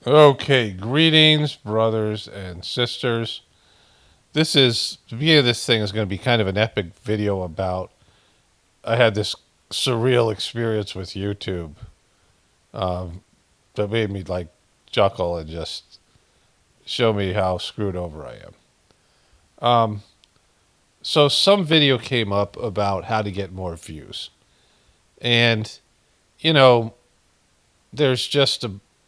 Okay, greetings, brothers and sisters. The beginning of this thing is going to be kind of an epic video about. I had this surreal experience with YouTube that made me like chuckle and just show me how screwed over I am. So, some video came up about how to get more views. And, you know, there's just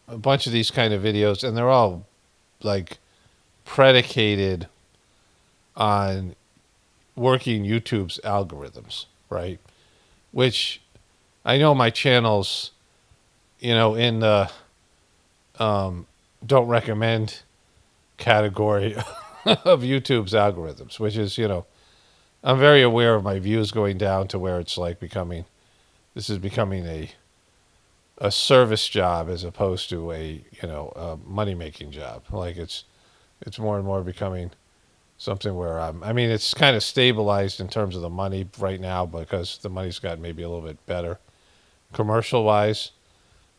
a bunch of these kind of videos, and they're all like predicated on working YouTube's algorithms, right? Which I know my channel's, in the don't recommend category of YouTube's algorithms, which is, I'm very aware of my views going down to where it's like this is becoming a service job as opposed to a money making job. Like it's more and more becoming something where it's kind of stabilized in terms of the money right now because the money's gotten maybe a little bit better commercial wise,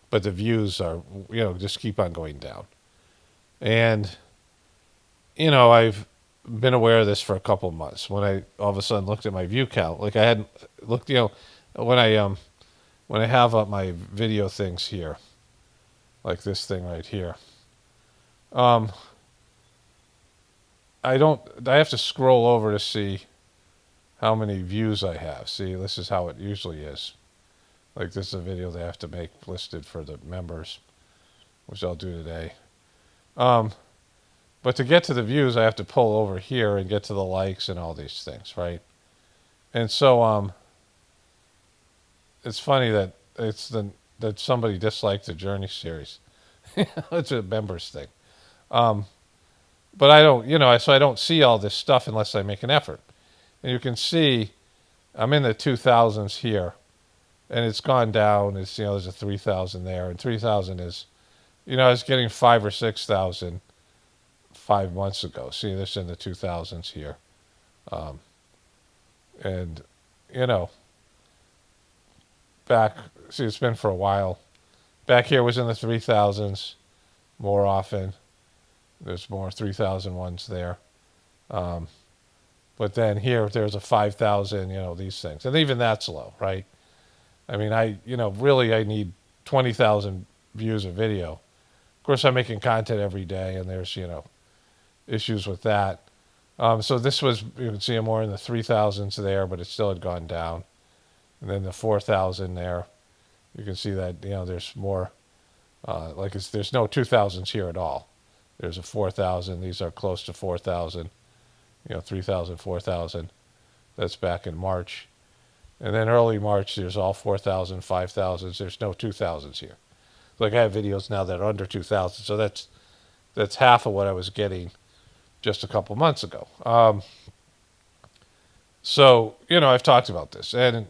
but the views are, just keep on going down. And, I've been aware of this for a couple of months when I all of a sudden looked at my view count. Like I hadn't looked, when I have up my video things here, like this thing right here. Um, I have to scroll over to see how many views I have. See, this is how it usually is. Like this is a video they have to make listed for the members, which I'll do today. Um, but to get to the views, I have to pull over here and get to the likes and all these things, right? And so it's funny that that somebody disliked the Journey series. It's a members thing. Um, but I don't, so I don't see all this stuff unless I make an effort. And you can see I'm in the 2000s here, and it's gone down. It's there's a 3,000 there, and 3,000 is, I was getting 5 or 6,000 5 months ago. See this in the 2000s here, um, and you know back. See, it's been for a while. Back here was in the 3,000s more often. There's more 3,000 ones there. Um, but then here, there's a 5,000, these things. And even that's low, right? I mean, really, I need 20,000 views a video. Of course, I'm making content every day, and there's, issues with that. So this was, you can see more in the 3,000s there, but it still had gone down. And then the 4,000 there, you can see that, there's more, there's no 2,000s here at all. There's a 4,000. These are close to 4,000, 3,000, 4,000. That's back in March. And then early March, there's all 4,000, 5,000s. There's no 2,000s here. Like I have videos now that are under 2,000. So that's half of what I was getting just a couple months ago. So, I've talked about this. And,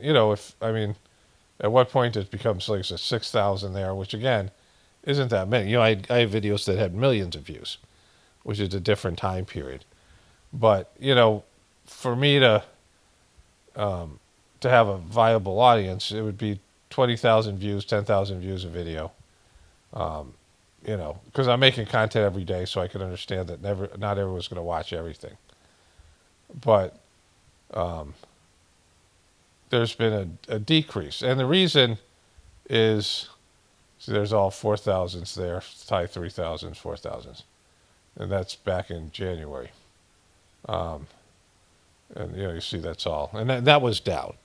at what point it becomes like a 6,000 there, which again, isn't that many. I have videos that had millions of views, which is a different time period. But, for me to have a viable audience, it would be 20,000 views, 10,000 views a video. Because I'm making content every day, so I can understand that not everyone's going to watch everything. But there's been a decrease, and the reason is, see, there's all 4,000s there, high 3,000s, 4,000s, and that's back in January. Um, and you see that's all, and that was down.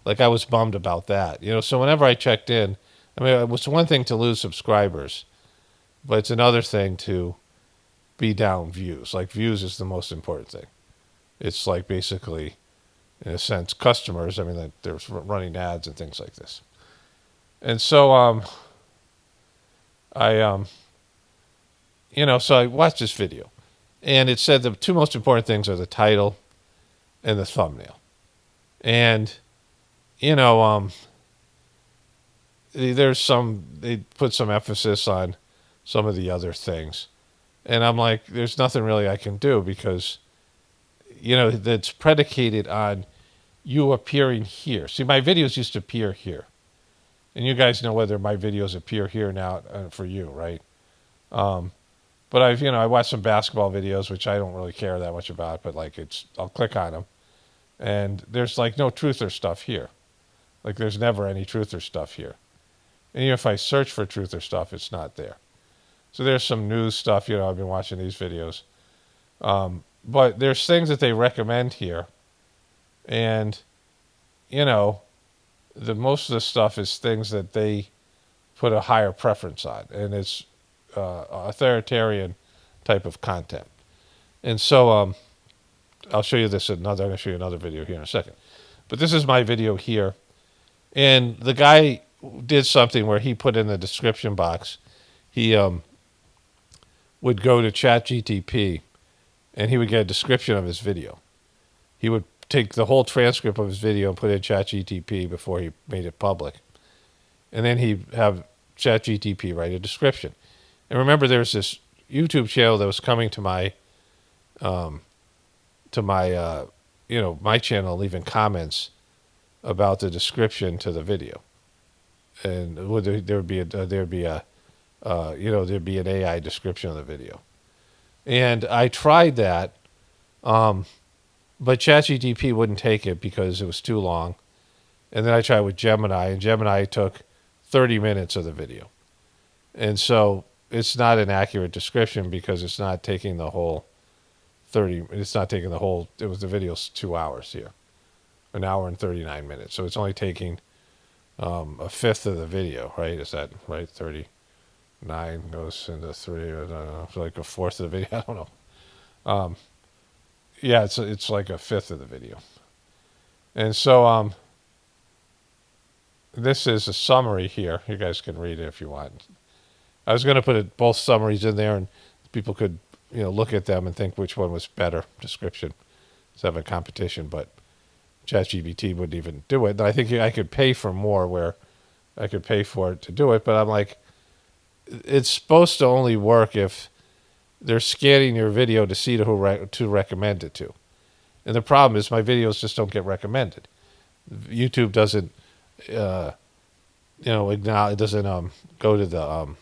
Like I was bummed about that, So whenever I checked in, it was one thing to lose subscribers, but it's another thing to be down views. Like views is the most important thing. It's like basically, in a sense, customers. That there's running ads and things like this. And so so I watched this video, and it said the two most important things are the title and the thumbnail. And they put some emphasis on some of the other things, and I'm like, there's nothing really I can do because that's predicated on you appearing here. See, my videos used to appear here, and you guys know whether my videos appear here now for you, right? But I watched some basketball videos, which I don't really care that much about, but like I'll click on them, and there's like no truther stuff here. Like there's never any truther stuff here. And even if I search for truther stuff, it's not there. So there's some news stuff. I've been watching these videos, but there's things that they recommend here, and the most of the stuff is things that they put a higher preference on, and it's authoritarian type of content. And so I'll show you this I'm going to show you another video here in a second. But this is my video here, and the guy did something where he put in the description box. He would go to ChatGPT, and he would get a description of his video. He would take the whole transcript of his video and put it in ChatGPT before he made it public. And then he'd have ChatGPT write a description. And remember, there's this YouTube channel that was coming to my my channel, leaving comments about the description to the video. And there'd be an AI description of the video. And I tried that, but ChatGPT wouldn't take it because it was too long. And then I tried with Gemini, and Gemini took 30 minutes of the video. And so it's not an accurate description because it's not taking the whole the video's 2 hours here. 1 hour and 39 minutes. So it's only taking a fifth of the video, right? Is that right? 39 goes into 3, I don't know, it's like a fourth of the video. I don't know. Yeah, it's like a fifth of the video. And so this is a summary here. You guys can read it if you want. I was going to put both summaries in there, and people could look at them and think which one was better description. Let's have a competition, but ChatGPT wouldn't even do it. And I think I could pay for more, where I could pay for it to do it, but I'm like, it's supposed to only work if they're scanning your video to see who to recommend it to. And the problem is my videos just don't get recommended. YouTube doesn't, it doesn't go to the,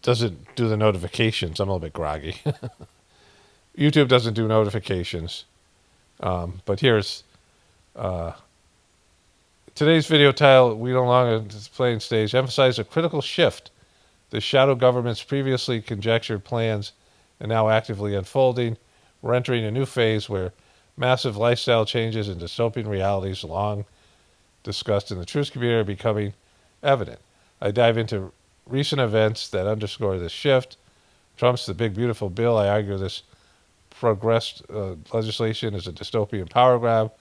doesn't do the notifications. I'm a little bit groggy. YouTube doesn't do notifications. But here's today's video title. We no longer playing stage. Emphasize a critical shift. The shadow government's previously conjectured plans are now actively unfolding. We're entering a new phase where massive lifestyle changes and dystopian realities long discussed in the truth community are becoming evident. I dive into recent events that underscore this shift. Trump's The Big Beautiful Bill. I argue this progressed legislation is a dystopian power grab,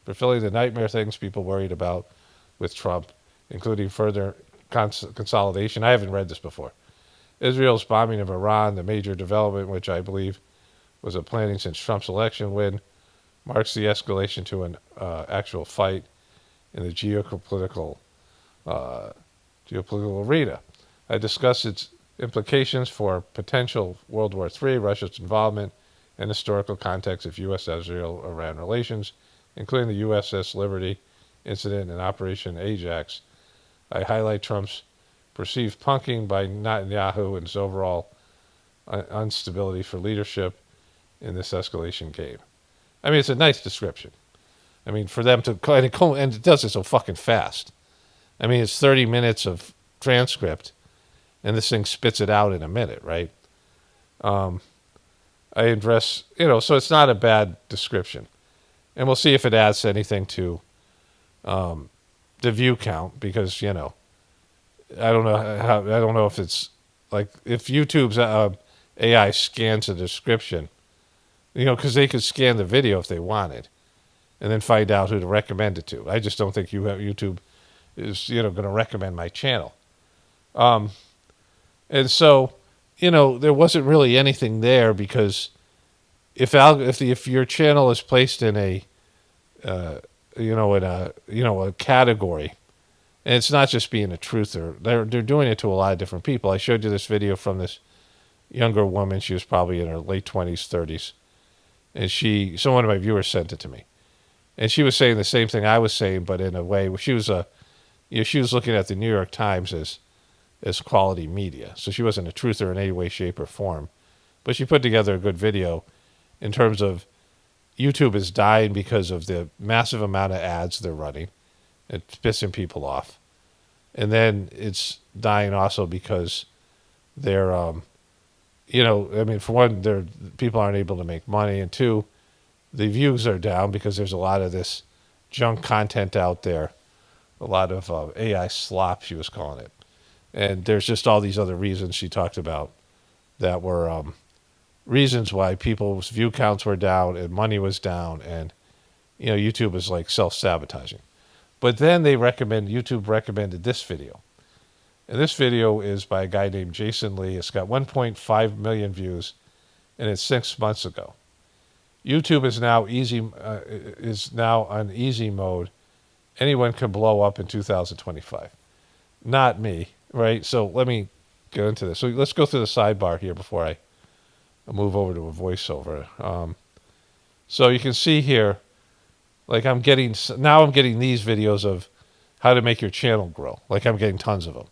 fulfilling the nightmare things people worried about with Trump, including further consolidation. I haven't read this before. Israel's bombing of Iran, the major development, which I believe was a planning since Trump's election win, marks the escalation to an actual fight in the geopolitical arena. I discuss its implications for potential World War III, Russia's involvement, and historical context of U.S.-Israel-Iran relations, including the USS Liberty incident and Operation Ajax. I highlight Trump's perceived punking by Netanyahu and his overall instability for leadership in this escalation game. I mean, it's a nice description. I mean, for them to, and it does it so fucking fast. I mean, it's 30 minutes of transcript, and this thing spits it out in a minute, right? I address, so it's not a bad description. And we'll see if it adds anything to the view count, because, I don't know if it's like, if YouTube's AI scans a description, because they could scan the video if they wanted and then find out who to recommend it to. I just don't think YouTube is, going to recommend my channel. And so, there wasn't really anything there, because if your channel is placed in a category, and it's not just being a truther, they're doing it to a lot of different people. I showed you this video from this younger woman. She was probably in her late 20s, 30s, and one of my viewers sent it to me, and she was saying the same thing I was saying, but in a way where she was a she was looking at the New York Times as quality media. So she wasn't a truther in any way, shape, or form. But she put together a good video in terms of YouTube is dying because of the massive amount of ads they're running. It's pissing people off. And then it's dying also because they're, for one, people aren't able to make money. And two, the views are down because there's a lot of this junk content out there. A lot of AI slop, she was calling it. And there's just all these other reasons she talked about that were reasons why people's view counts were down and money was down. And, YouTube is like self-sabotaging. But then YouTube recommended this video. And this video is by a guy named Jason Lee. It's got 1.5 million views, and it's 6 months ago. YouTube is now on easy mode. Anyone can blow up in 2025. Not me, right? So let me get into this. So let's go through the sidebar here before I move over to a voiceover. So you can see here, like I'm getting these videos of how to make your channel grow. Like I'm getting tons of them.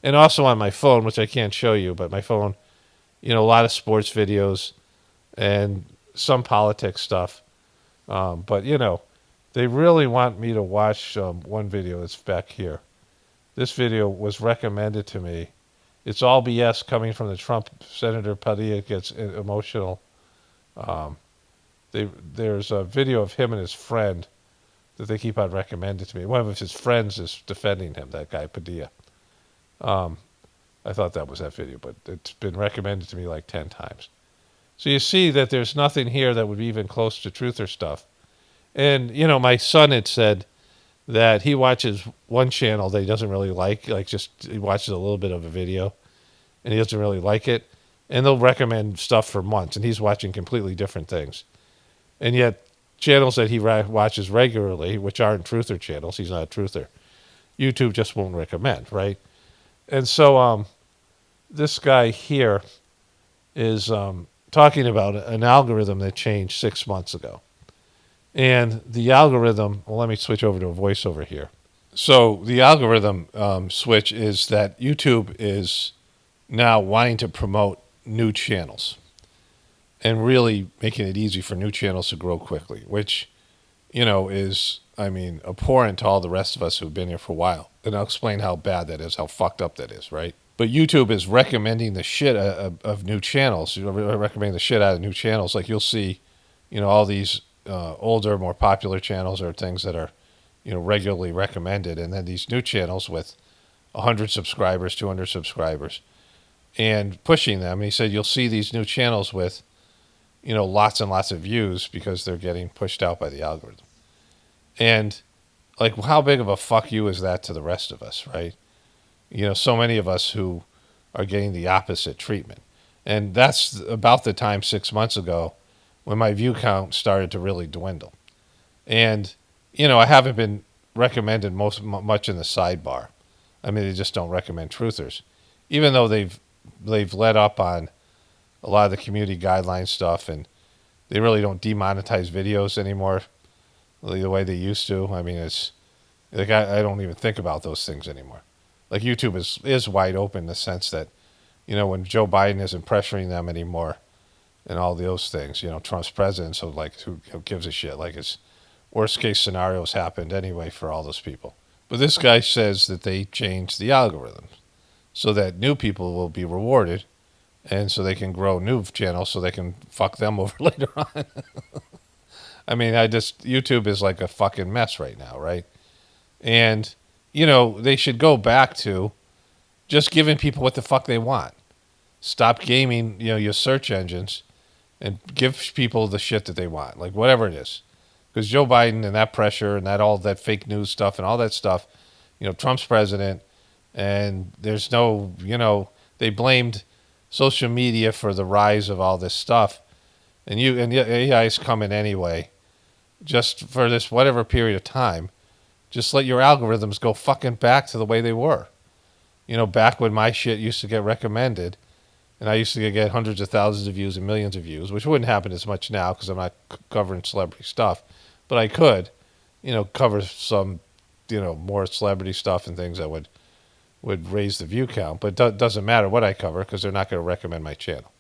And also on my phone, which I can't show you, but my phone, a lot of sports videos and some politics stuff. But, they really want me to watch one video that's back here. This video was recommended to me. It's all BS coming from the Trump. Senator Padilla gets emotional. There's a video of him and his friend that they keep on recommending to me. One of his friends is defending him, that guy Padilla. I thought that was that video, but it's been recommended to me like 10 times. So you see that there's nothing here that would be even close to truth or stuff. And, my son had said that he watches one channel that he doesn't really like just he watches a little bit of a video, and he doesn't really like it. And they'll recommend stuff for months, and he's watching completely different things. And yet, channels that he watches regularly, which aren't truther channels, he's not a truther, YouTube just won't recommend, right? And so this guy here is talking about an algorithm that changed 6 months ago. And the algorithm, let me switch over to a voiceover here. So the algorithm switch is that YouTube is now wanting to promote new channels and really making it easy for new channels to grow quickly, which, is, abhorrent to all the rest of us who've been here for a while. And I'll explain how bad that is, how fucked up that is, right? But YouTube is recommending the shit of new channels, recommending the shit out of new channels. Like you'll see, all these older, more popular channels are things that are, regularly recommended. And then these new channels with 100 subscribers, 200 subscribers, and pushing them. And he said, you'll see these new channels with, lots and lots of views because they're getting pushed out by the algorithm. And like, how big of a fuck you is that to the rest of us, right? So many of us who are getting the opposite treatment. And that's about the time 6 months ago when my view count started to really dwindle. And, I haven't been recommended much in the sidebar. They just don't recommend truthers. Even though they've let up on a lot of the community guideline stuff, and they really don't demonetize videos anymore the way they used to. It's like I don't even think about those things anymore. Like YouTube is wide open in the sense that, when Joe Biden isn't pressuring them anymore and all those things, Trump's president, so like who gives a shit? Like his worst case scenarios happened anyway for all those people. But this guy says that they changed the algorithm so that new people will be rewarded, and so they can grow new channels so they can fuck them over later on. YouTube is like a fucking mess right now, right? And, they should go back to just giving people what the fuck they want. Stop gaming, your search engines and give people the shit that they want, like whatever it is. Because Joe Biden and that pressure and all that fake news stuff and all that stuff, Trump's president, and there's no, they blamed social media for the rise of all this stuff. And AI is coming anyway, just for this whatever period of time. Just let your algorithms go fucking back to the way they were. Back when my shit used to get recommended, and I used to get hundreds of thousands of views and millions of views, which wouldn't happen as much now because I'm not covering celebrity stuff. But I could, cover some more celebrity stuff and things that would raise the view count. But it doesn't matter what I cover because they're not going to recommend my channel.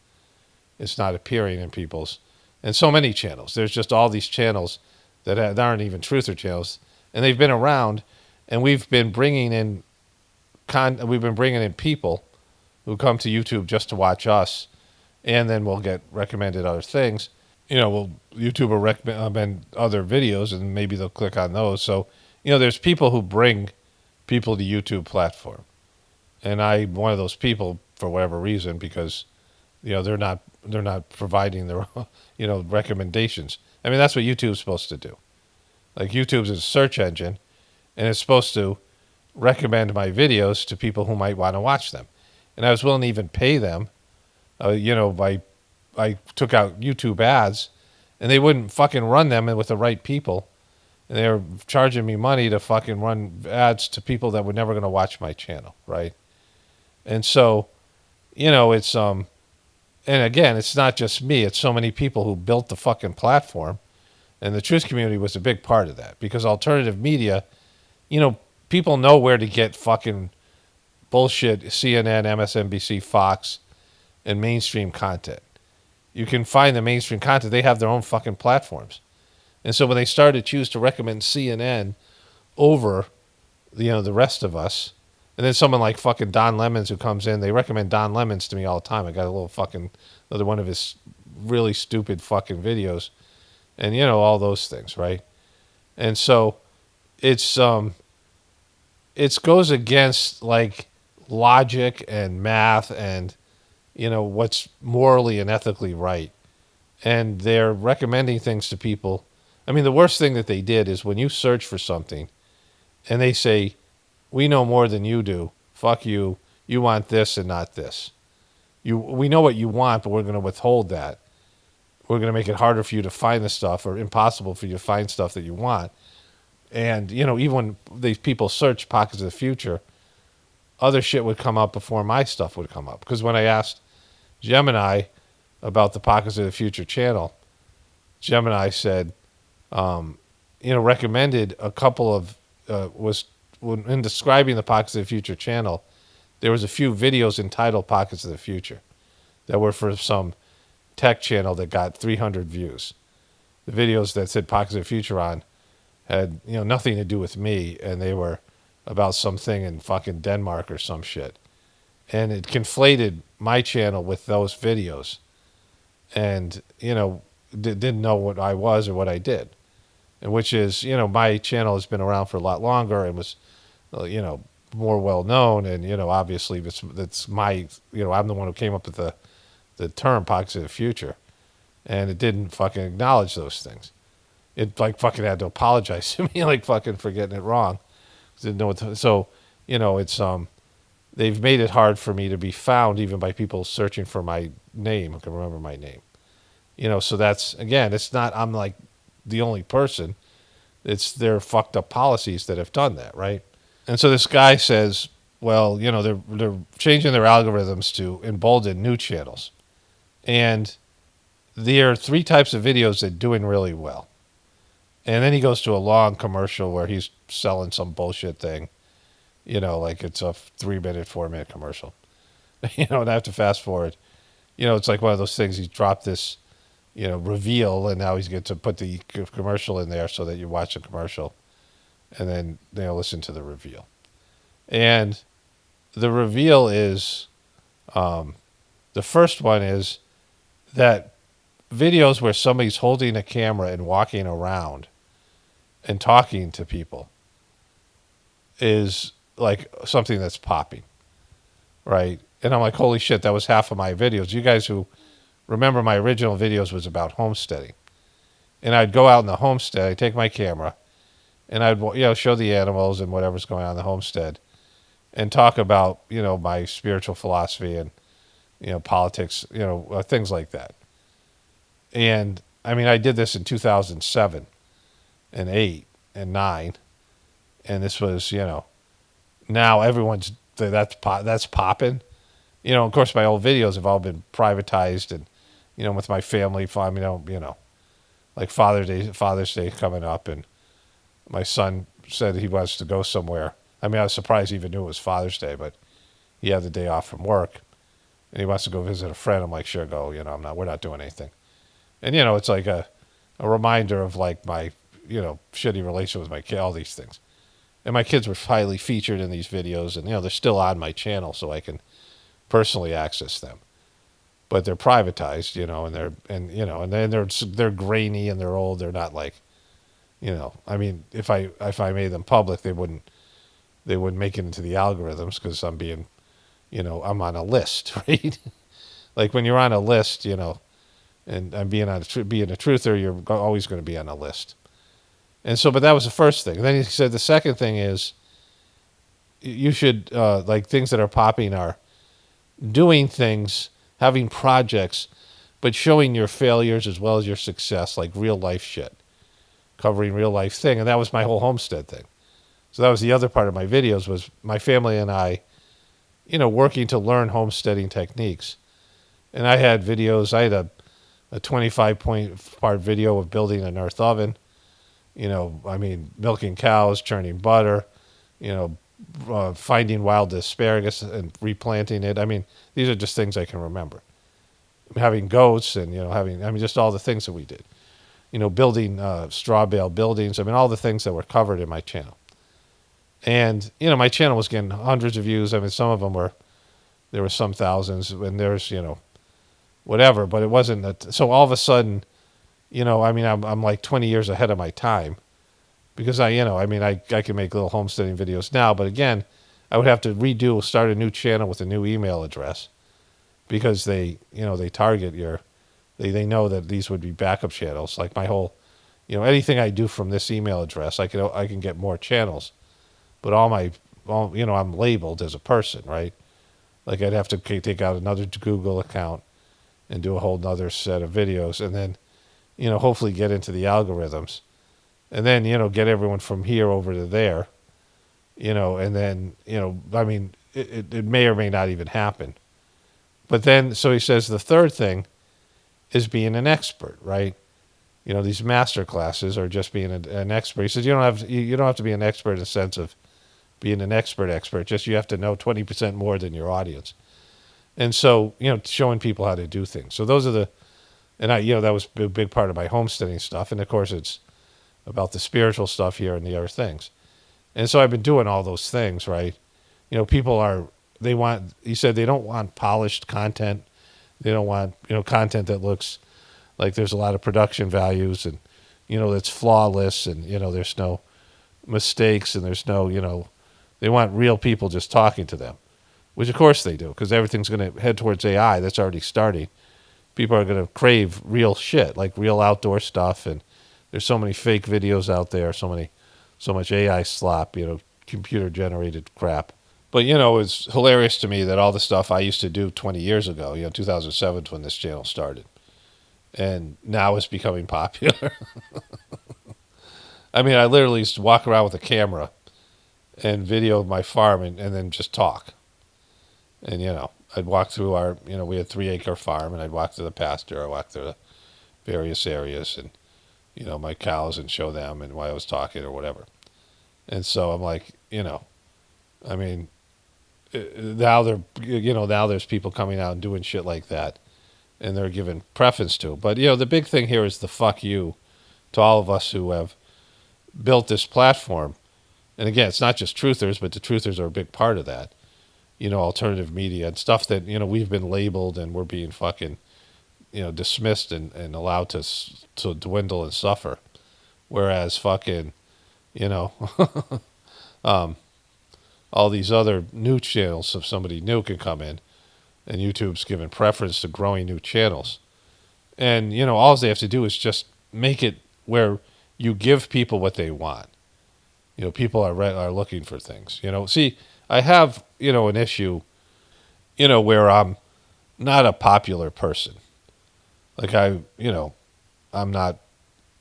It's not appearing in people's, and so many channels. There's just all these channels that aren't even truther channels, and they've been around, and we've been bringing in people who come to YouTube just to watch us, and then we'll get recommended other things. YouTube will recommend other videos, and maybe they'll click on those. So, there's people who bring people to YouTube platform, and I'm one of those people for whatever reason because, they're not providing their recommendations. I mean, that's what YouTube's supposed to do. Like YouTube's a search engine, and it's supposed to recommend my videos to people who might want to watch them. And I was willing to even pay them, I took out YouTube ads, and they wouldn't fucking run them with the right people. And they were charging me money to fucking run ads to people that were never going to watch my channel, right? And so, it's and again, it's not just me. It's so many people who built the fucking platform, and the truth community was a big part of that because alternative media, people know where to get fucking bullshit CNN, MSNBC, Fox, and mainstream content. You can find the mainstream content. They have their own fucking platforms. And so when they started to choose to recommend CNN over, the rest of us, and then someone like fucking Don Lemons who comes in, they recommend Don Lemons to me all the time. I got a little fucking, another one of his really stupid fucking videos and, all those things, right? And so it goes against like logic and math and, what's morally and ethically right. And they're recommending things to people. I mean, the worst thing that they did is when you search for something and they say, we know more than you do. Fuck you. You want this and not this. We know what you want, but we're going to withhold that. We're going to make it harder for you to find the stuff or impossible for you to find stuff that you want. And, even when these people search pockets of the future, other shit would come up before my stuff would come up. Because when I asked Gemini about the Pockets of the Future channel, Gemini said, recommended a couple of, in describing the Pockets of the Future channel, there was a few videos entitled Pockets of the Future that were for some tech channel that got 300 views. The videos that said Pockets of the Future on had, nothing to do with me, and they were about something in fucking Denmark or some shit. And it conflated my channel with those videos and, didn't know what I was or what I did. And which is, my channel has been around for a lot longer and was, more well known. And, obviously that's my, I'm the one who came up with the term Pockets of the Future. And it didn't fucking acknowledge those things. It like fucking had to apologize to me, like fucking for getting it wrong. Didn't know what to, so, it's, they've made it hard for me to be found even by people searching for my name who can remember my name. So that's, again, it's not, I'm like the only person. It's their fucked up policies that have done that, right? And so this guy says, well, they're changing their algorithms to embolden new channels. And there are 3 types of videos that are doing really well. And then he goes to a long commercial where he's selling some bullshit thing, like it's a 3-minute, 4-minute commercial, and I have to fast forward. It's like one of those things. He dropped this, reveal, and now he's going to put the commercial in there so that you watch the commercial and then, listen to the reveal. And the reveal is, the first one is that videos where somebody's holding a camera and walking around and talking to people is like something that's popping, right? And I'm like, holy shit, that was half of my videos. You guys who remember my original videos was about homesteading. And I'd go out in the homestead, I'd take my camera, and I'd, show the animals and whatever's going on in the homestead and talk about, my spiritual philosophy and, politics, things like that. And I mean, I did this in 2007 and 8 and 9. And this was, now everyone's, that's popping. Of course, my old videos have all been privatized and, with my family, like Father's Day coming up and my son said he wants to go somewhere. I mean, I was surprised he even knew it was Father's Day, but he had the day off from work, and he wants to go visit a friend. I'm like, sure, go. We're not doing anything. And it's like a reminder of like my shitty relationship with my kid, all these things. And my kids were highly featured in these videos, and they're still on my channel, so I can personally access them. But they're privatized, and then they're grainy and they're old. They're not like, I mean, if I made them public, they wouldn't make it into the algorithms because I'm being, I'm on a list, right? Like when you're on a list, and I'm being a truther, you're always going to be on a list. And so, but that was the first thing. Then he said the second thing is you should, like things that are popping are doing things, having projects, but showing your failures as well as your success, like real life shit, covering real life thing. And that was my whole homestead thing. So that was the other part of my videos was my family and I, working to learn homesteading techniques. And I had videos. I had a 25 part video of building an earth oven. Milking cows, churning butter, finding wild asparagus and replanting it. I mean, these are just things I can remember. Having goats and, just all the things that we did. Building straw bale buildings. All the things that were covered in my channel. And, my channel was getting hundreds of views. Some of them there were some thousands, and there's, whatever, but it wasn't. So all of a sudden, I'm like 20 years ahead of my time because I can make little homesteading videos now, but again, I would have to start a new channel with a new email address because they target they know that these would be backup channels. Like my whole, anything I do from this email address, I can get more channels, but I'm labeled as a person, right? Like I'd have to take out another Google account and do a whole nother set of videos and then, hopefully get into the algorithms and then, get everyone from here over to there, and then, it may or may not even happen. But then, so he says the third thing is being an expert, right? These master classes are just being an expert. He says you don't have to be an expert in the sense of being an expert, just you have to know 20% more than your audience. And so, showing people how to do things. So those are that was a big part of my homesteading stuff. And of course, it's about the spiritual stuff here and the other things. And so I've been doing all those things, right? People he said they don't want polished content. They don't want, content that looks like there's a lot of production values and, that's flawless and, there's no mistakes and there's no, they want real people just talking to them, which of course they do because everything's going to head towards AI. That's already starting. People are going to crave real shit, like real outdoor stuff. And there's so many fake videos out there, so much AI slop, computer generated crap. But, it's hilarious to me that all the stuff I used to do 20 years ago, 2007 when this channel started. And now it's becoming popular. I literally used to walk around with a camera and video my farm and then just talk. And, I'd walk through our, we had 3-acre farm and I'd walk through the pasture. I walk through the various areas and, my cows and show them and while I was talking or whatever. And so I'm like, now now there's people coming out and doing shit like that and they're giving preference to. But, the big thing here is the fuck you to all of us who have built this platform. And again, it's not just truthers, but the truthers are a big part of that. Alternative media and stuff that, we've been labeled and we're being fucking, dismissed and allowed to dwindle and suffer. Whereas fucking, all these other new channels, if somebody new can come in and YouTube's giving preference to growing new channels. And, all they have to do is just make it where you give people what they want. People are looking for things. See, I have, an issue, where I'm not a popular person. Like I'm not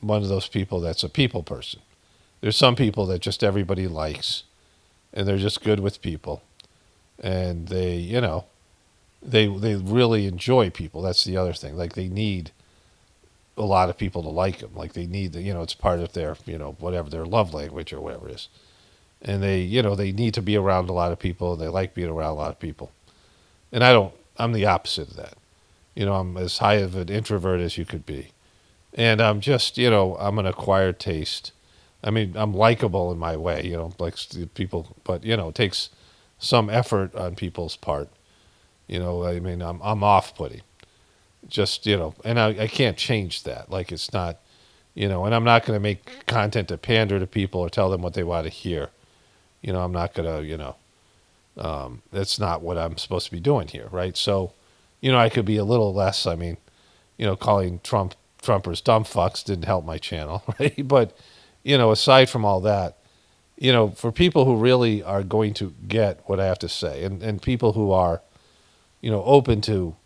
one of those people that's a people person. There's some people that just everybody likes, and they're just good with people, and they really enjoy people. That's the other thing. Like they need a lot of people to like him. Like they need the, it's part of their, whatever their love language or whatever it is. And they need to be around a lot of people. And they like being around a lot of people. And I'm the opposite of that. I'm as high of an introvert as you could be. And I'm just, I'm an acquired taste. I mean, I'm likable in my way, like people, but, it takes some effort on people's part. I mean, I'm off-putting. Just, and I can't change that. Like, it's not, and I'm not going to make content to pander to people or tell them what they want to hear. I'm not going to, that's not what I'm supposed to be doing here, right? So, I could be a little less, I mean, calling Trumpers dumb fucks didn't help my channel, right? But, aside from all that, for people who really are going to get what I have to say and people who are, open to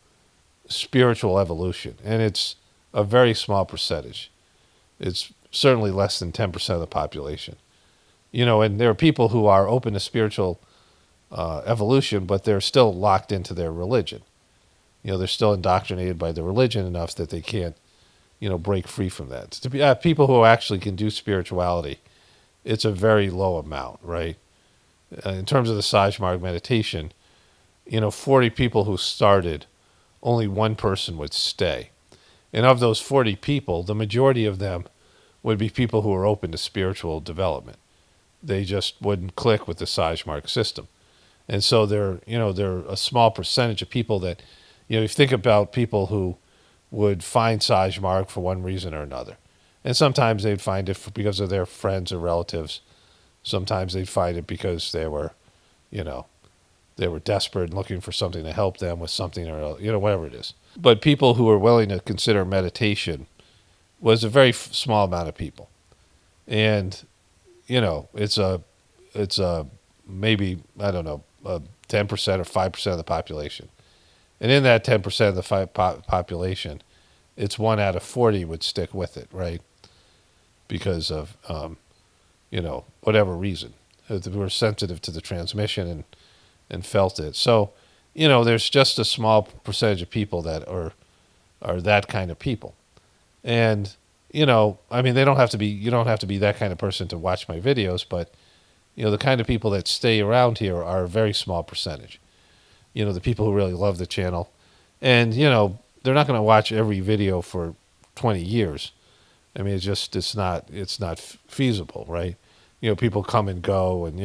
spiritual evolution, and it's a very small percentage. It's certainly less than 10% of the population. And there are people who are open to spiritual evolution, but they're still locked into their religion. They're still indoctrinated by the religion enough that they can't, break free from that. To be people who actually can do spirituality, it's a very low amount, right? In terms of the Sajmarg meditation, 40 people who started, only one person would stay. And of those 40 people, the majority of them would be people who are open to spiritual development. They just wouldn't click with the Sajmarg system. And so they're a small percentage of people that, if you think about people who would find Sajmarg for one reason or another. And sometimes they'd find it because of their friends or relatives. Sometimes they'd find it because they were desperate and looking for something to help them with something or, whatever it is. But people who were willing to consider meditation was a very small amount of people. And, it's a maybe, I don't know, 10% or 5% of the population. And in that 10% of the population, it's 1 out of 40 would stick with it, right? Because of, whatever reason. They were sensitive to the transmission and felt it. So, there's just a small percentage of people that are that kind of people. And, I mean, you don't have to be that kind of person to watch my videos, but, the kind of people that stay around here are a very small percentage. The people who really love the channel. And, they're not going to watch every video for 20 years. I mean, it's not feasible, right? People come and go and,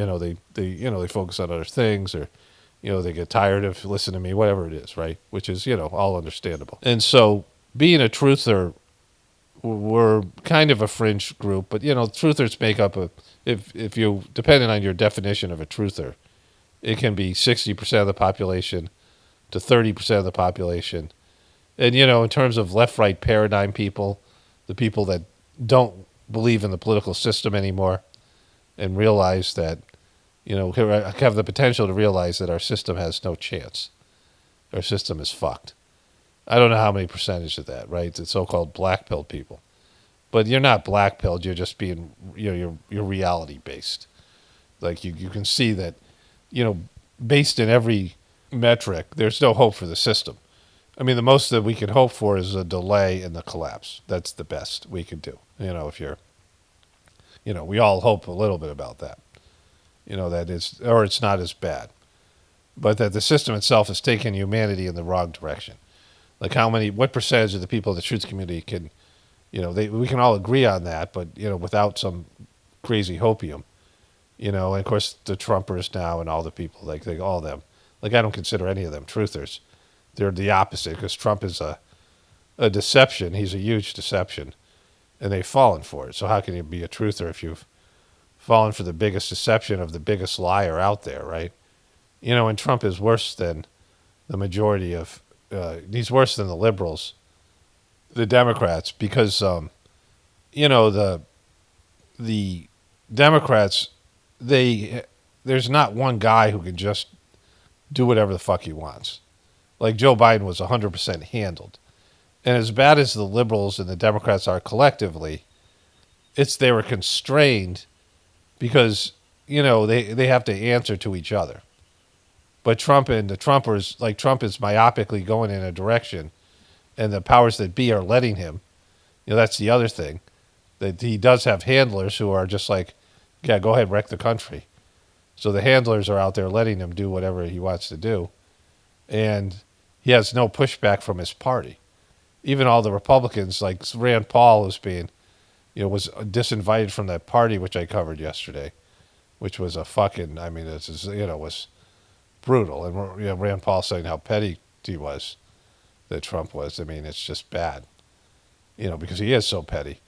they focus on other things or, they get tired of listening to me, whatever it is, right? Which is, all understandable. And so being a truther, we're kind of a fringe group, but, truthers make up if you, depending on your definition of a truther, it can be 60% of the population to 30% of the population. And, in terms of left-right paradigm people, the people that don't believe in the political system anymore and realize that, have the potential to realize that our system has no chance. Our system is fucked. I don't know how many percentage of that, right? The so-called black-pilled people. But you're not black-pilled. You're just being, you're reality-based. Like, you can see that, based in every metric, there's no hope for the system. I mean, the most that we can hope for is a delay in the collapse. That's the best we can do. If you're, we all hope a little bit about that. That is, or it's not as bad. But that the system itself has taken humanity in the wrong direction. Like what percentage of the people in the truth community can, we can all agree on that, but, without some crazy hopium, and of course the Trumpers now and all the people, like all of them, like I don't consider any of them truthers. They're the opposite because Trump is a deception. He's a huge deception and they've fallen for it. So how can you be a truther if you've fallen for the biggest deception of the biggest liar out there, right? And Trump is worse than the majority of, he's worse than the liberals, the Democrats, because, the Democrats, there's not one guy who can just do whatever the fuck he wants. Like Joe Biden was 100% handled. And as bad as the liberals and the Democrats are collectively, they were constrained because, they have to answer to each other. But Trump and the Trumpers, like Trump is myopically going in a direction and the powers that be are letting him. That's the other thing. That he does have handlers who are just like, yeah, go ahead, wreck the country. So the handlers are out there letting him do whatever he wants to do. And he has no pushback from his party. Even all the Republicans, like Rand Paul was being, was disinvited from that party, which I covered yesterday, which was a fucking, I mean, was brutal. And Rand Paul saying how petty he was, that Trump was. I mean, it's just bad, because he is so petty.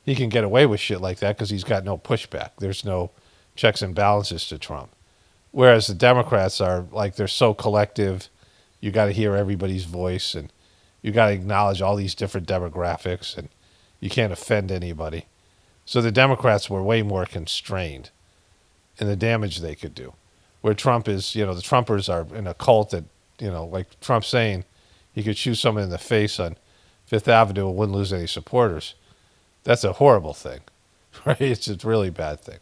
He can get away with shit like that because he's got no pushback. There's no checks and balances to Trump. Whereas the Democrats are like, they're so collective. You got to hear everybody's voice, and you got to acknowledge all these different demographics, and you can't offend anybody. So the Democrats were way more constrained in the damage they could do. Where Trump is, the Trumpers are in a cult that, like Trump saying he could shoot someone in the face on Fifth Avenue and wouldn't lose any supporters. That's a horrible thing, right? It's a really bad thing.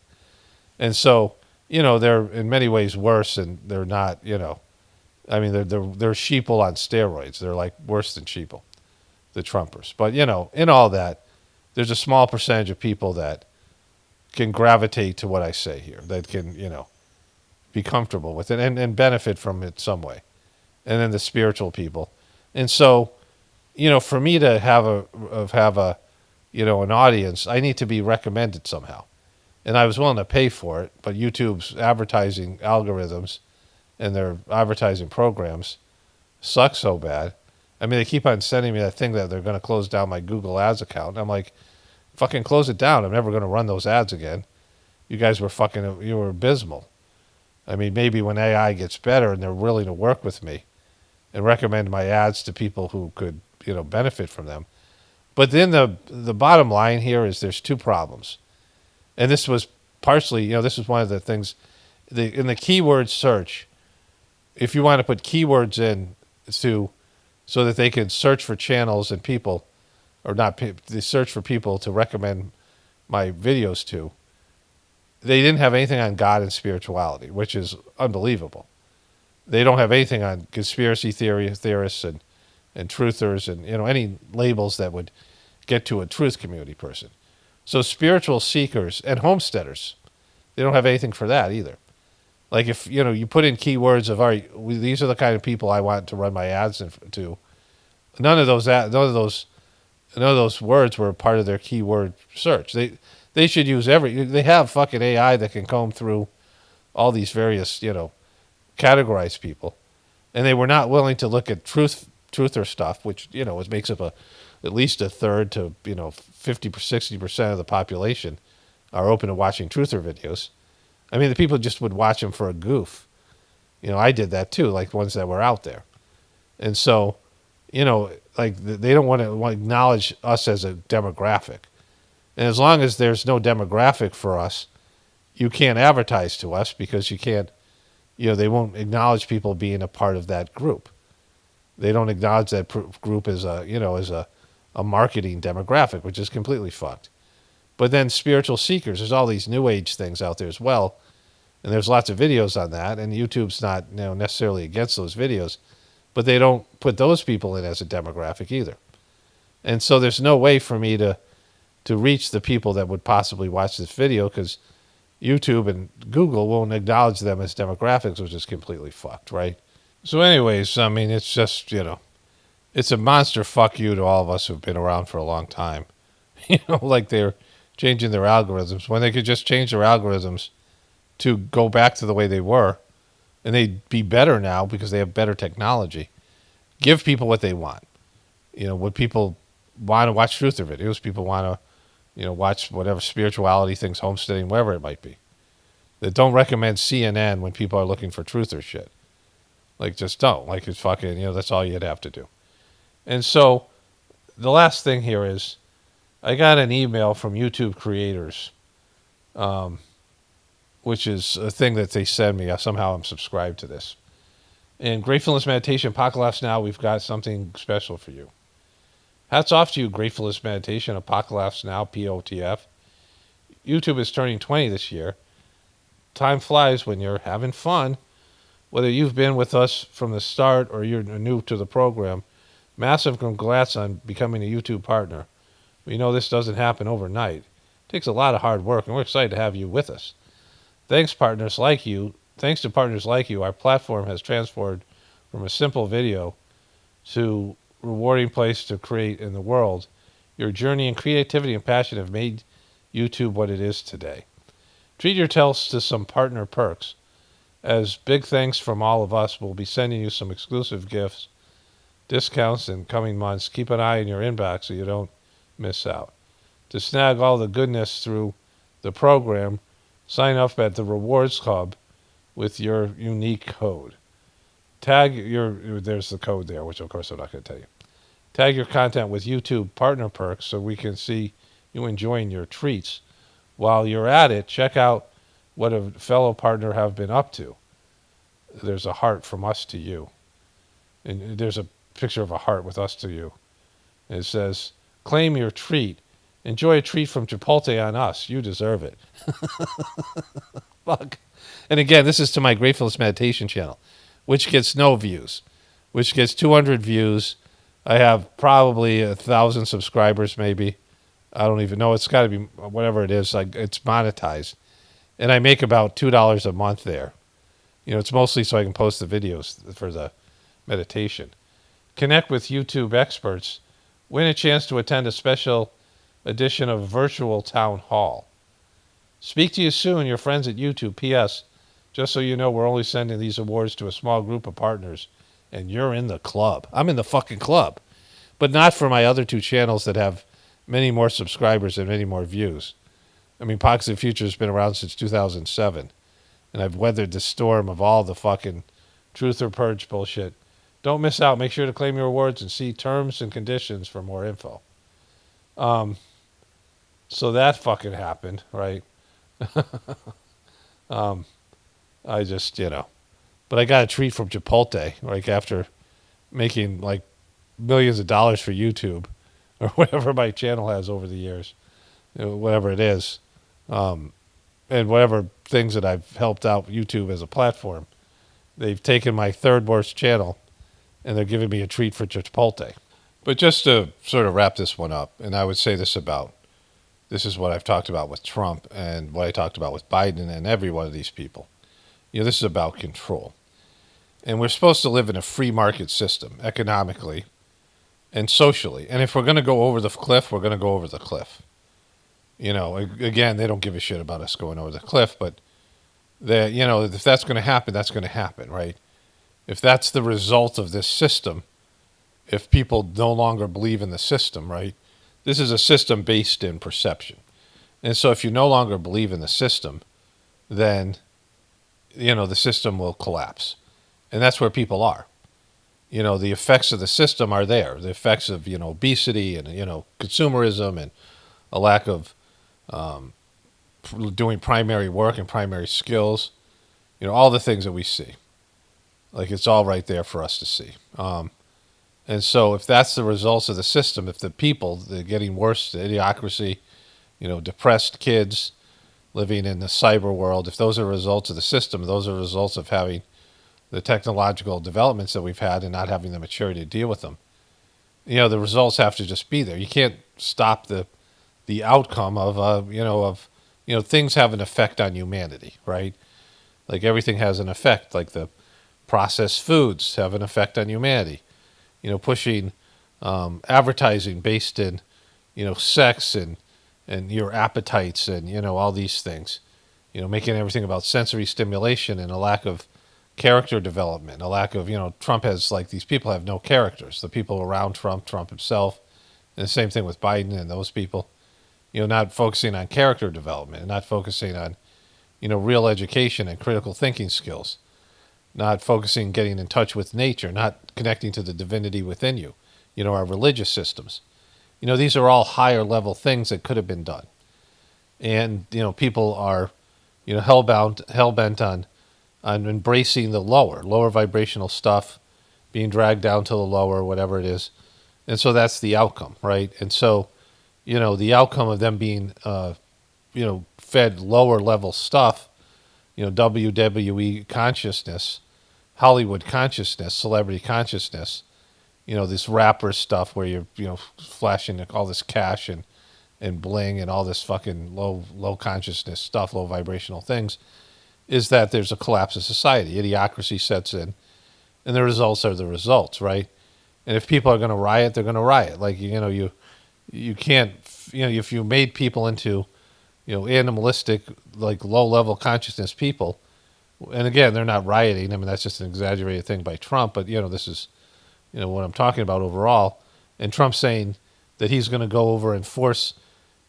And so, they're in many ways worse, and they're not, I mean, they're sheeple on steroids. They're like worse than sheeple, the Trumpers. But, in all that, there's a small percentage of people that can gravitate to what I say here, that can, be comfortable with it and benefit from it some way. And then the spiritual people. And so, for me to have a an audience, I need to be recommended somehow. And I was willing to pay for it, but YouTube's advertising algorithms and their advertising programs suck so bad. I mean, they keep on sending me that thing that they're going to close down my Google Ads account. I'm like, fucking close it down. I'm never going to run those ads again. You guys you were abysmal. I mean, maybe when AI gets better and they're willing to work with me and recommend my ads to people who could, benefit from them. But then the bottom line here is there's two problems. And this was partially, this was one of the things, in the keyword search, if you want to put keywords in so that they can search for channels and people, or not, they search for people to recommend my videos to, they didn't have anything on God and spirituality, which is unbelievable. They don't have anything on conspiracy theorists and truthers and, any labels that would get to a truth community person. So spiritual seekers and homesteaders, they don't have anything for that either. Like if, you put in keywords of, all right, these are the kind of people I want to run my ads to. None of those words were part of their keyword search. They should use they have fucking AI that can comb through all these various, categorize people. And they were not willing to look at truther stuff, which, makes up at least a third to, 50 60% of the population are open to watching truther videos. I mean, the people just would watch them for a goof. I did that too, like ones that were out there. And so, like they don't want to acknowledge us as a demographic. And as long as there's no demographic for us, you can't advertise to us because you can't, they won't acknowledge people being a part of that group. They don't acknowledge that group as a marketing demographic, which is completely fucked. But then spiritual seekers, there's all these new age things out there as well. And there's lots of videos on that. And YouTube's not necessarily against those videos, but they don't put those people in as a demographic either. And so there's no way for me to reach the people that would possibly watch this video because YouTube and Google won't acknowledge them as demographics, which is completely fucked, right? So anyways, I mean, it's just, it's a monster fuck you to all of us who've been around for a long time. Like they're changing their algorithms when they could just change their algorithms to go back to the way they were, and they'd be better now because they have better technology. Give people what they want. What people want to watch truther videos, people want to, watch whatever spirituality things, homesteading, whatever it might be. They don't recommend CNN when people are looking for truther shit. Like, just don't. Like, it's fucking, that's all you'd have to do. And so, the last thing here is, I got an email from YouTube creators, which is a thing that they send me. Somehow I'm subscribed to this. In Gratefulness Meditation Apocalypse Now, we've got something special for you. Hats off to you, Gratefulness Meditation Apocalypse Now, POTF. YouTube is turning 20 this year. Time flies when you're having fun. Whether you've been with us from the start or you're new to the program, massive congrats on becoming a YouTube partner. We know this doesn't happen overnight. It takes a lot of hard work, and we're excited to have you with us. Thanks to partners like you, our platform has transformed from a simple video to rewarding place to create in the world. Your journey in creativity and passion have made YouTube what it is today. Treat yourselves to some partner perks. As big thanks from all of us, we'll be sending you some exclusive gifts, discounts in coming months. Keep an eye in your inbox so you don't miss out. To snag all the goodness through the program, sign up at the Rewards Hub with your unique code. There's the code there, which of course I'm not going to tell you. Tag your content with YouTube partner perks so we can see you enjoying your treats. While you're at it, check out what a fellow partner have been up to. There's a heart from us to you. And there's a picture of a heart with us to you. And it says, claim your treat. Enjoy a treat from Chipotle on us. You deserve it. Fuck. And again, this is to my Gratefulness Meditation channel, which gets no views, which gets 200 views. I have probably 1,000 subscribers, maybe. I don't even know. It's got to be whatever it is. It's monetized. And I make about $2 a month there. It's mostly so I can post the videos for the meditation. Connect with YouTube experts. Win a chance to attend a special edition of Virtual Town Hall. Speak to you soon, your friends at YouTube. P.S. Just so you know, we're only sending these awards to a small group of partners, and you're in the club. I'm in the fucking club. But not for my other two channels that have many more subscribers and many more views. I mean, Pockets of the Future has been around since 2007, and I've weathered the storm of all the fucking truth or purge bullshit. Don't miss out. Make sure to claim your awards and see terms and conditions for more info. So that fucking happened, right? I just, but I got a treat from Chipotle, like after making like millions of dollars for YouTube or whatever my channel has over the years, whatever it is, and whatever things that I've helped out YouTube as a platform. They've taken my third worst channel and they're giving me a treat for Chipotle. But just to sort of wrap this one up, and I would say this is what I've talked about with Trump and what I talked about with Biden and every one of these people. This is about control. And we're supposed to live in a free market system, economically and socially. And if we're going to go over the cliff, we're going to go over the cliff. Again, they don't give a shit about us going over the cliff, but if that's going to happen, that's going to happen, right? If that's the result of this system, if people no longer believe in the system, right? This is a system based in perception. And so if you no longer believe in the system, then, the system will collapse. And that's where people are. The effects of the system are there. The effects of, obesity and, consumerism and a lack of doing primary work and primary skills. All the things that we see. Like, it's all right there for us to see. And so if that's the results of the system, if the people, they're getting worse, the idiocracy, depressed kids living in the cyber world, if those are results of the system, those are results of having the technological developments that we've had and not having the maturity to deal with them. The results have to just be there. You can't stop the outcome of things have an effect on humanity, right? Like everything has an effect, like the processed foods have an effect on humanity. Pushing advertising based in, sex and your appetites and, all these things. Making everything about sensory stimulation and a lack of character development, a lack of, Trump has, like, these people have no characters. The people around Trump himself, and the same thing with Biden and those people, not focusing on character development, not focusing on, real education and critical thinking skills. Not focusing, getting in touch with nature, not connecting to the divinity within you, our religious systems. These are all higher level things that could have been done. And, people are, hell-bent on embracing the lower vibrational stuff, being dragged down to the lower, whatever it is. And so that's the outcome, right? And so, the outcome of them being, fed lower level stuff, WWE consciousness, Hollywood consciousness, celebrity consciousness, this rapper stuff where you're, flashing all this cash and bling and all this fucking low consciousness stuff, low vibrational things, is that there's a collapse of society. Idiocracy sets in, and the results are the results, right? And if people are going to riot, they're going to riot. Like, you can't, if you made people into, animalistic, like low level consciousness people, and again, they're not rioting. I mean, that's just an exaggerated thing by Trump, but, this is, what I'm talking about overall. And Trump saying that he's going to go over and force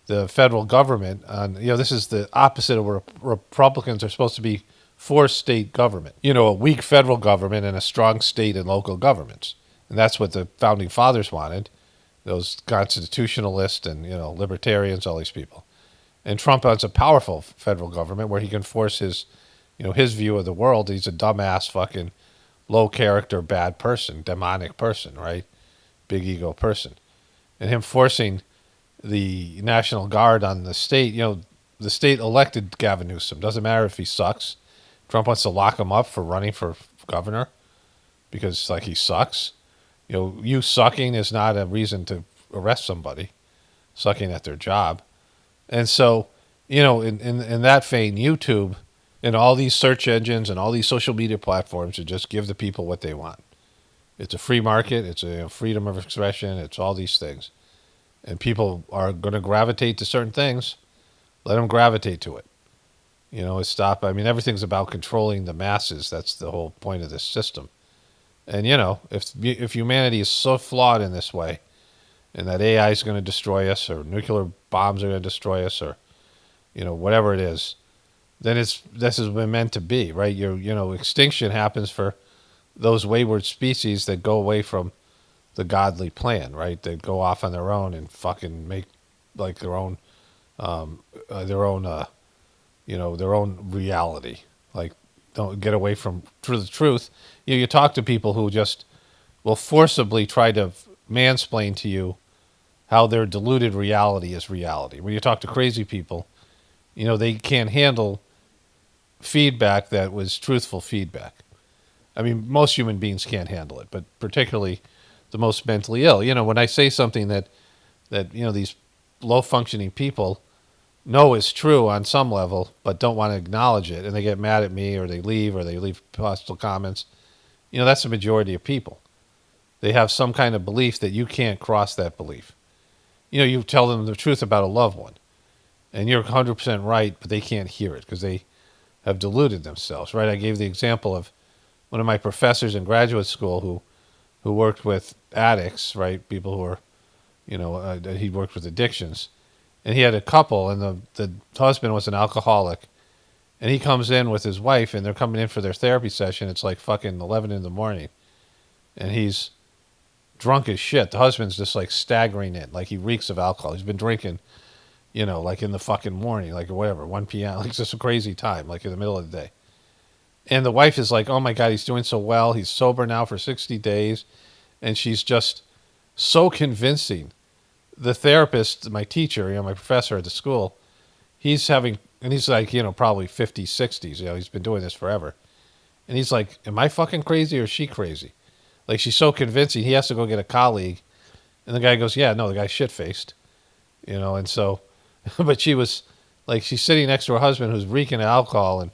the federal government on, this is the opposite of where Republicans are supposed to be for state government. A weak federal government and a strong state and local governments. And that's what the founding fathers wanted, those constitutionalists and, libertarians, all these people. And Trump has a powerful federal government where he can force his, his view of the world. He's a dumbass, fucking low character, bad person, demonic person, right? Big ego person. And him forcing the National Guard on the state, the state elected Gavin Newsom. Doesn't matter if he sucks. Trump wants to lock him up for running for governor because, like, he sucks. You sucking is not a reason to arrest somebody, sucking at their job. And so, in that vein, YouTube and all these search engines and all these social media platforms should just give the people what they want. It's a free market. It's a freedom of expression. It's all these things. And people are going to gravitate to certain things. Let them gravitate to it. Everything's about controlling the masses. That's the whole point of this system. And, if humanity is so flawed in this way, and that AI is going to destroy us, or nuclear bombs are going to destroy us, or, whatever it is, then this has been meant to be, right? Extinction happens for those wayward species that go away from the godly plan, right? They go off on their own and fucking make like their own reality. Like, don't get away from the truth. You talk to people who just will forcibly try to mansplain to you how their deluded reality is reality. When you talk to crazy people, they can't handle feedback that was truthful feedback. I mean, most human beings can't handle it, but particularly the most mentally ill. When I say something that these low-functioning people know is true on some level, but don't want to acknowledge it, and they get mad at me, or they leave hostile comments, that's the majority of people. They have some kind of belief that you can't cross that belief. You tell them the truth about a loved one, and you're 100% right, but they can't hear it because they have deluded themselves, right? I gave the example of one of my professors in graduate school who worked with addicts, right? People who are, he worked with addictions. And he had a couple, and the husband was an alcoholic. And he comes in with his wife, and they're coming in for their therapy session. It's like fucking 11 in the morning. And he's drunk as shit. The husband's just like staggering in, like he reeks of alcohol. He's been drinking, like in the fucking morning, like whatever, 1 p.m. Like it's just a crazy time, like in the middle of the day. And the wife is like, oh my God, he's doing so well. He's sober now for 60 days. And she's just so convincing. The therapist, my teacher, my professor at the school, he's like, probably 50s, 60s. He's been doing this forever. And he's like, am I fucking crazy or is she crazy? Like, she's so convincing, he has to go get a colleague. And the guy goes, yeah, no, the guy's shit-faced. And so, but she was, like, she's sitting next to her husband who's reeking of alcohol and,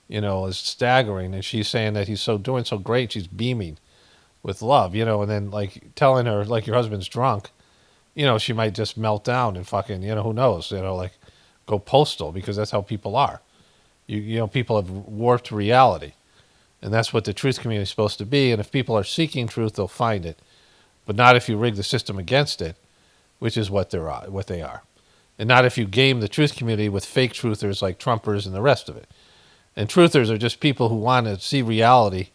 is staggering. And she's saying that he's doing so great. She's beaming with love, and then, like, telling her, like, your husband's drunk. She might just melt down and fucking, who knows, like go postal, because that's how people are. People have warped reality. And that's what the truth community is supposed to be. And if people are seeking truth, they'll find it. But not if you rig the system against it, which is what they are. And not if you game the truth community with fake truthers like Trumpers and the rest of it. And truthers are just people who want to see reality,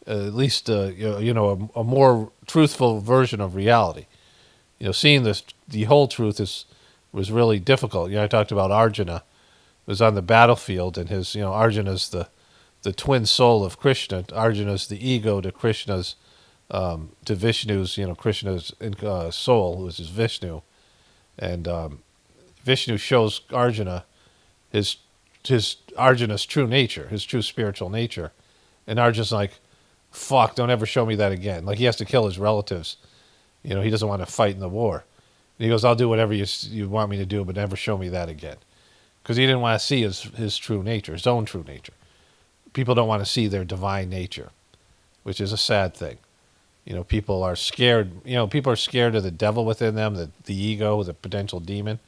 at least, a more truthful version of reality. Seeing the whole truth was really difficult. I talked about Arjuna, who was on the battlefield, and his, Arjuna's the twin soul of Krishna. Arjuna's the ego to Krishna's, to Vishnu's, Krishna's soul, which is Vishnu. And Vishnu shows Arjuna his Arjuna's true nature, his true spiritual nature. And Arjuna's like, fuck, don't ever show me that again. Like he has to kill his relatives. You know, he doesn't want to fight in the war. And he goes, I'll do whatever you want me to do, but never show me that again. Because he didn't want to see his true nature, his own true nature. People don't want to see their divine nature, which is a sad thing. You know, people are scared. You know, people are scared of the devil within them, the ego, the potential demon,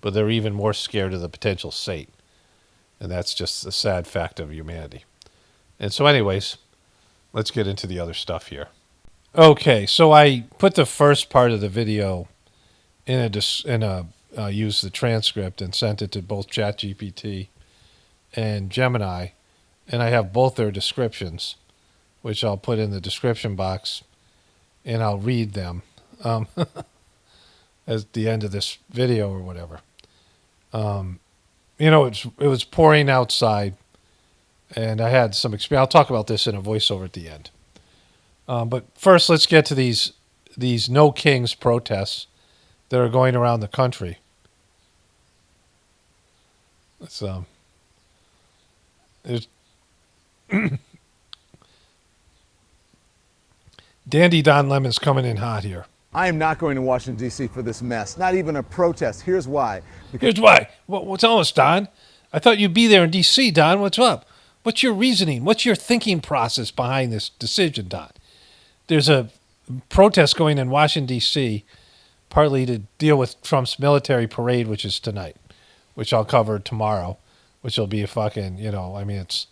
but they're even more scared of the potential Satan. And that's just a sad fact of humanity. And so anyways, let's get into the other stuff here. Okay, so I put the first part of the video used the transcript and sent it to both ChatGPT and Gemini, and I have both their descriptions, which I'll put in the description box, and I'll read them at the end of this video or whatever. You know, it was pouring outside, and I had some experience. I'll talk about this in a voiceover at the end. But first, let's get to these No Kings protests that are going around the country. There's Dandy Don Lemon's coming in hot here. I am not going to Washington, D.C. for this mess. Not even a protest. Here's why. Here's why. What's all this, Don? I thought you'd be there in D.C., Don. What's up? What's your reasoning? What's your thinking process behind this decision, Don? There's a protest going in Washington, D.C., partly to deal with Trump's military parade, which is tonight, which I'll cover tomorrow, which will be a fucking, you know, I mean, it's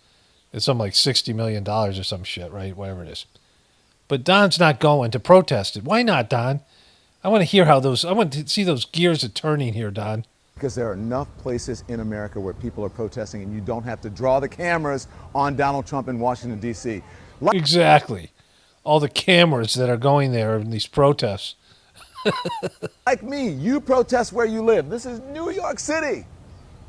something like $60 million or some shit, right? Whatever it is. But Don's not going to protest it. Why not, Don? I want to hear I want to see those gears are turning here, Don. Because there are enough places in America where people are protesting and you don't have to draw the cameras on Donald Trump in Washington, D.C. Exactly. All the cameras that are going there in these protests. Like me, you protest where you live. This is New York City.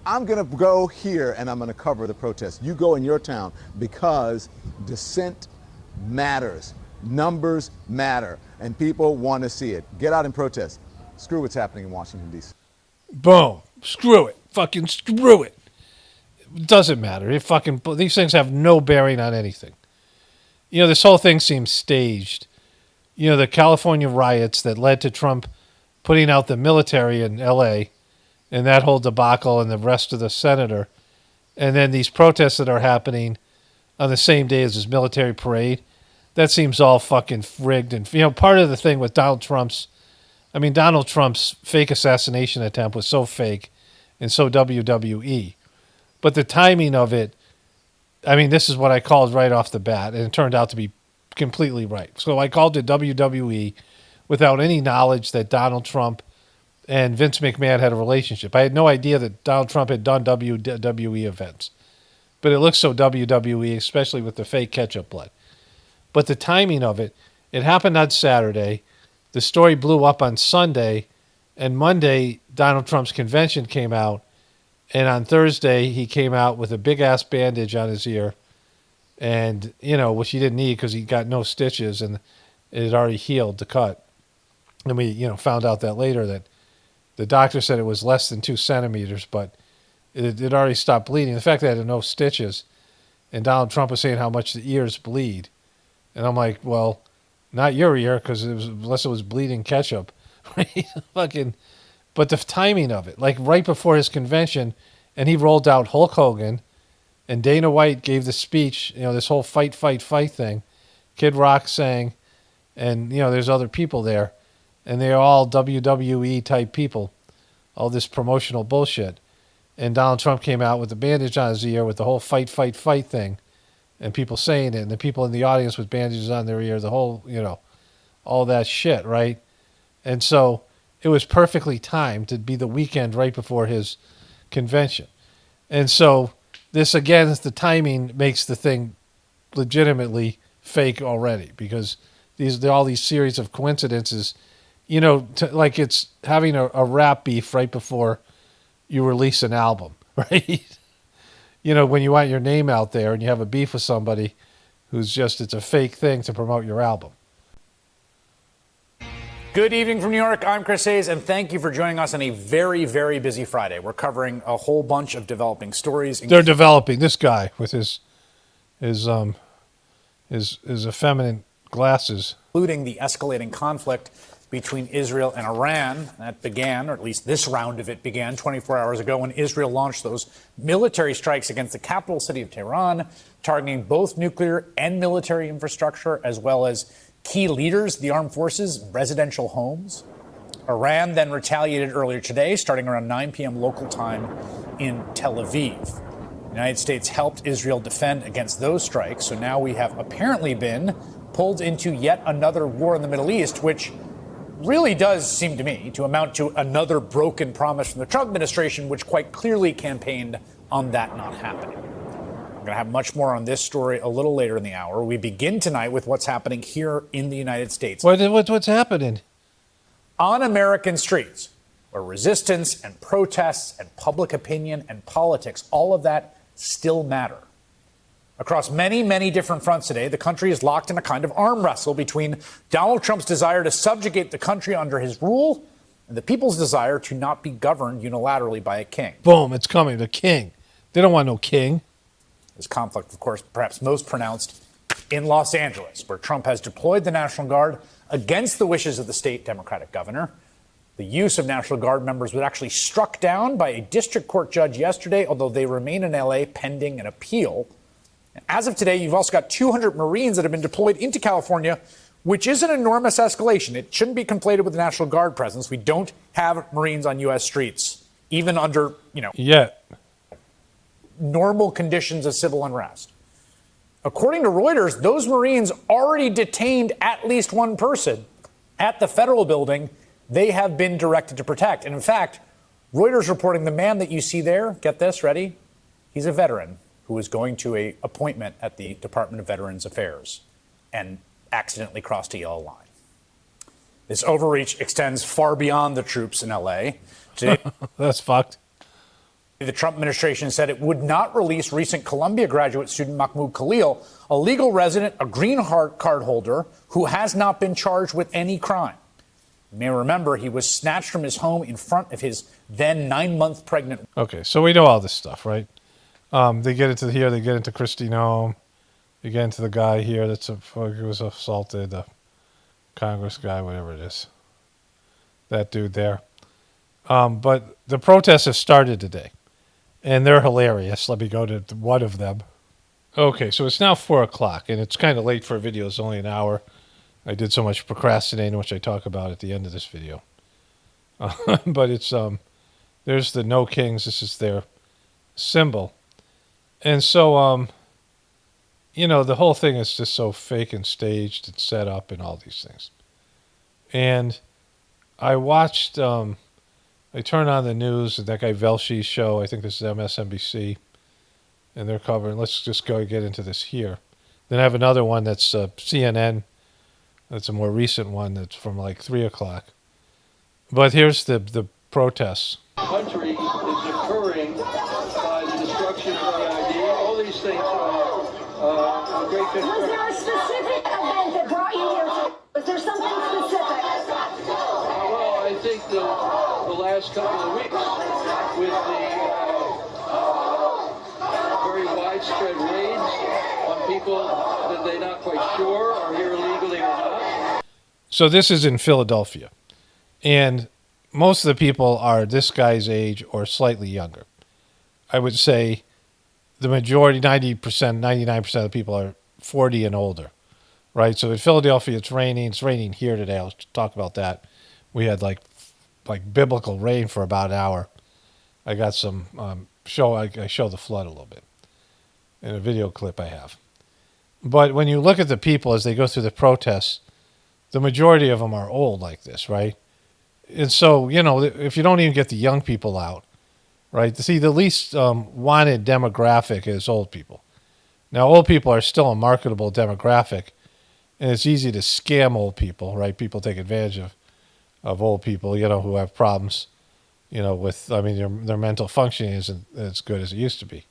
I'm going to go here and I'm going to cover the protest. You go in your town because dissent matters. Numbers matter. And people want to see it. Get out and protest. Screw what's happening in Washington, D.C. Boom. Screw it. Fucking screw it. It doesn't matter. These things have no bearing on anything. You know, this whole thing seems staged. You know, the California riots that led to Trump putting out the military in L.A., and that whole debacle and the rest of the senator, and then these protests that are happening on the same day as his military parade, that seems all fucking rigged. And, you know, part of the thing with Donald Trump's fake assassination attempt was so fake and so WWE. But the timing of it, I mean, this is what I called right off the bat, and it turned out to be completely right. So I called it WWE without any knowledge that Donald Trump and Vince McMahon had a relationship. I had no idea that Donald Trump had done WWE events. But it looks so WWE, especially with the fake ketchup blood. But the timing of it, it happened on Saturday. The story blew up on Sunday. And Monday, Donald Trump's convention came out. And on Thursday, he came out with a big-ass bandage on his ear. And, you know, which he didn't need because he got no stitches and it had already healed the cut. And we, you know, found out that later that the doctor said it was less than 2 centimeters, but it already stopped bleeding. The fact that it had no stitches, and Donald Trump was saying how much the ears bleed. And I'm like, well, not your ear, because unless it was bleeding ketchup. Right? Fucking, but the timing of it, like right before his convention, and he rolled out Hulk Hogan, and Dana White gave the speech, you know, this whole fight thing. Kid Rock sang, and, you know, there's other people there. And they're all WWE type people, all this promotional bullshit. And Donald Trump came out with the bandage on his ear with the whole fight thing, and people saying it, and the people in the audience with bandages on their ear, the whole, you know, all that shit, right? And so it was perfectly timed to be the weekend right before his convention. And so this, again, the timing makes the thing legitimately fake already, because all these series of coincidences. You know, like it's having a rap beef right before you release an album, right? You know, when you want your name out there and you have a beef with somebody who's just, it's a fake thing to promote your album. Good evening from New York. I'm Chris Hayes, and thank you for joining us on a very, very busy Friday. We're covering a whole bunch of developing stories. They're developing. This guy with his his effeminate glasses. Including the escalating conflict between Israel and Iran. That began, or at least this round of it began 24 hours ago when Israel launched those military strikes against the capital city of Tehran, targeting both nuclear and military infrastructure, as well as key leaders, the armed forces, residential homes. Iran then retaliated earlier today, starting around 9 p.m. local time in Tel Aviv. The United States helped Israel defend against those strikes, so now we have apparently been pulled into yet another war in the Middle East, which really does seem to me to amount to another broken promise from the Trump administration, which quite clearly campaigned on that not happening. We're going to have much more on this story a little later in the hour. We begin tonight with what's happening here in the United States. What's happening? On American streets, where resistance and protests and public opinion and politics, all of that still matter. Across many, many different fronts today, the country is locked in a kind of arm wrestle between Donald Trump's desire to subjugate the country under his rule and the people's desire to not be governed unilaterally by a king. Boom, it's coming, the king. They don't want no king. This conflict, of course, perhaps most pronounced in Los Angeles, where Trump has deployed the National Guard against the wishes of the state Democratic governor. The use of National Guard members was actually struck down by a district court judge yesterday, although they remain in L.A. pending an appeal. As of today, you've also got 200 Marines that have been deployed into California, which is an enormous escalation. It shouldn't be conflated with the National Guard presence. We don't have Marines on U.S. streets, even under, Yet. normal conditions of civil unrest. According to Reuters, those Marines already detained at least one person at the federal building they have been directed to protect. And in fact, Reuters reporting the man that you see there, get this, ready? He's a veteran who was going to an appointment at the Department of Veterans Affairs and accidentally crossed a yellow line. This overreach extends far beyond the troops in L.A. Today, That's fucked. the Trump administration said it would not release recent Columbia graduate student Mahmoud Khalil, a legal resident, a green card holder who has not been charged with any crime. You may remember he was snatched from his home in front of his then 9-month pregnant. Okay, so we know all this stuff, right? They get into here, they get into Christine Home, they get into the guy here who was assaulted, the Congress guy, whatever it is. That dude there. But the protests have started today, and they're hilarious. Let me go to one of them. Okay, so it's now 4 o'clock, and it's kind of late for a video. It's only an hour. I did so much procrastinating, which I talk about at the end of this video. But it's, there's the No Kings. This is their symbol. And so, the whole thing is just so fake and staged and set up and all these things. And I watched, I turned on the news, and that guy Velsh's show, I think this is MSNBC, and they're covering, let's just go get into this here. Then I have another one that's CNN. That's a more recent one that's from like 3 o'clock. But here's the protests. Country is occurring by the destruction of AID. All these things are great. Was there a specific event that brought you here? Was there something specific? Well, I think the last couple of weeks with the very widespread raids on people that they're not quite sure are here illegally or not. So this is in Philadelphia. And most of the people are this guy's age or slightly younger. I would say the majority, 90%, 99% of the people are 40 and older, right? So in Philadelphia, it's raining. It's raining here today. I'll talk about that. We had like biblical rain for about an hour. I got some I show the flood a little bit in a video clip I have. But when you look at the people as they go through the protests, the majority of them are old like this, right? And so, if you don't even get the young people out, right? See, the least wanted demographic is old people. Now, old people are still a marketable demographic, and it's easy to scam old people, right? People take advantage of old people, who have problems, their mental functioning isn't as good as it used to be.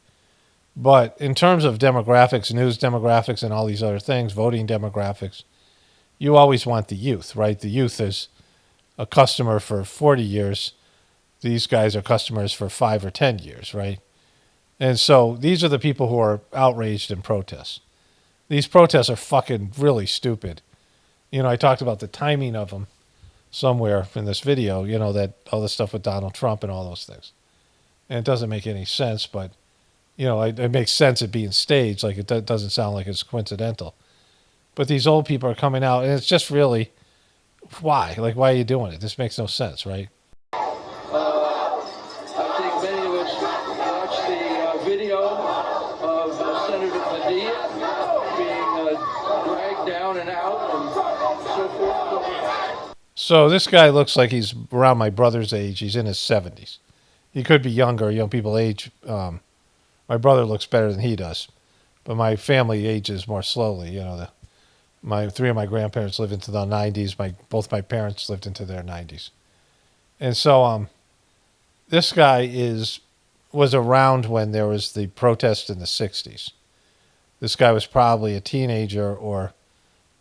But in terms of demographics, news demographics, and all these other things, voting demographics, you always want the youth, right? The youth is a customer for 40 years. These guys are customers for 5 or 10 years, right? And so these are the people who are outraged in protests. These protests are fucking really stupid. You know, I talked about the timing of them somewhere in this video, you know, that all the stuff with Donald Trump and all those things. And it doesn't make any sense, but, you know, it makes sense it being staged. Like, it doesn't sound like it's coincidental. But these old people are coming out, and it's just really, why? Like, why are you doing it? This makes no sense, right? I think many of us watched the video of Senator Padilla being dragged down and out and so forth. So this guy looks like he's around my brother's age. He's in his 70s. He could be younger. You know, people age. My brother looks better than he does, but my family ages more slowly. You know, three of my grandparents lived into the 90s. Both my parents lived into their 90s, and so this guy was around when there was the protest in the 60s. This guy was probably a teenager, or,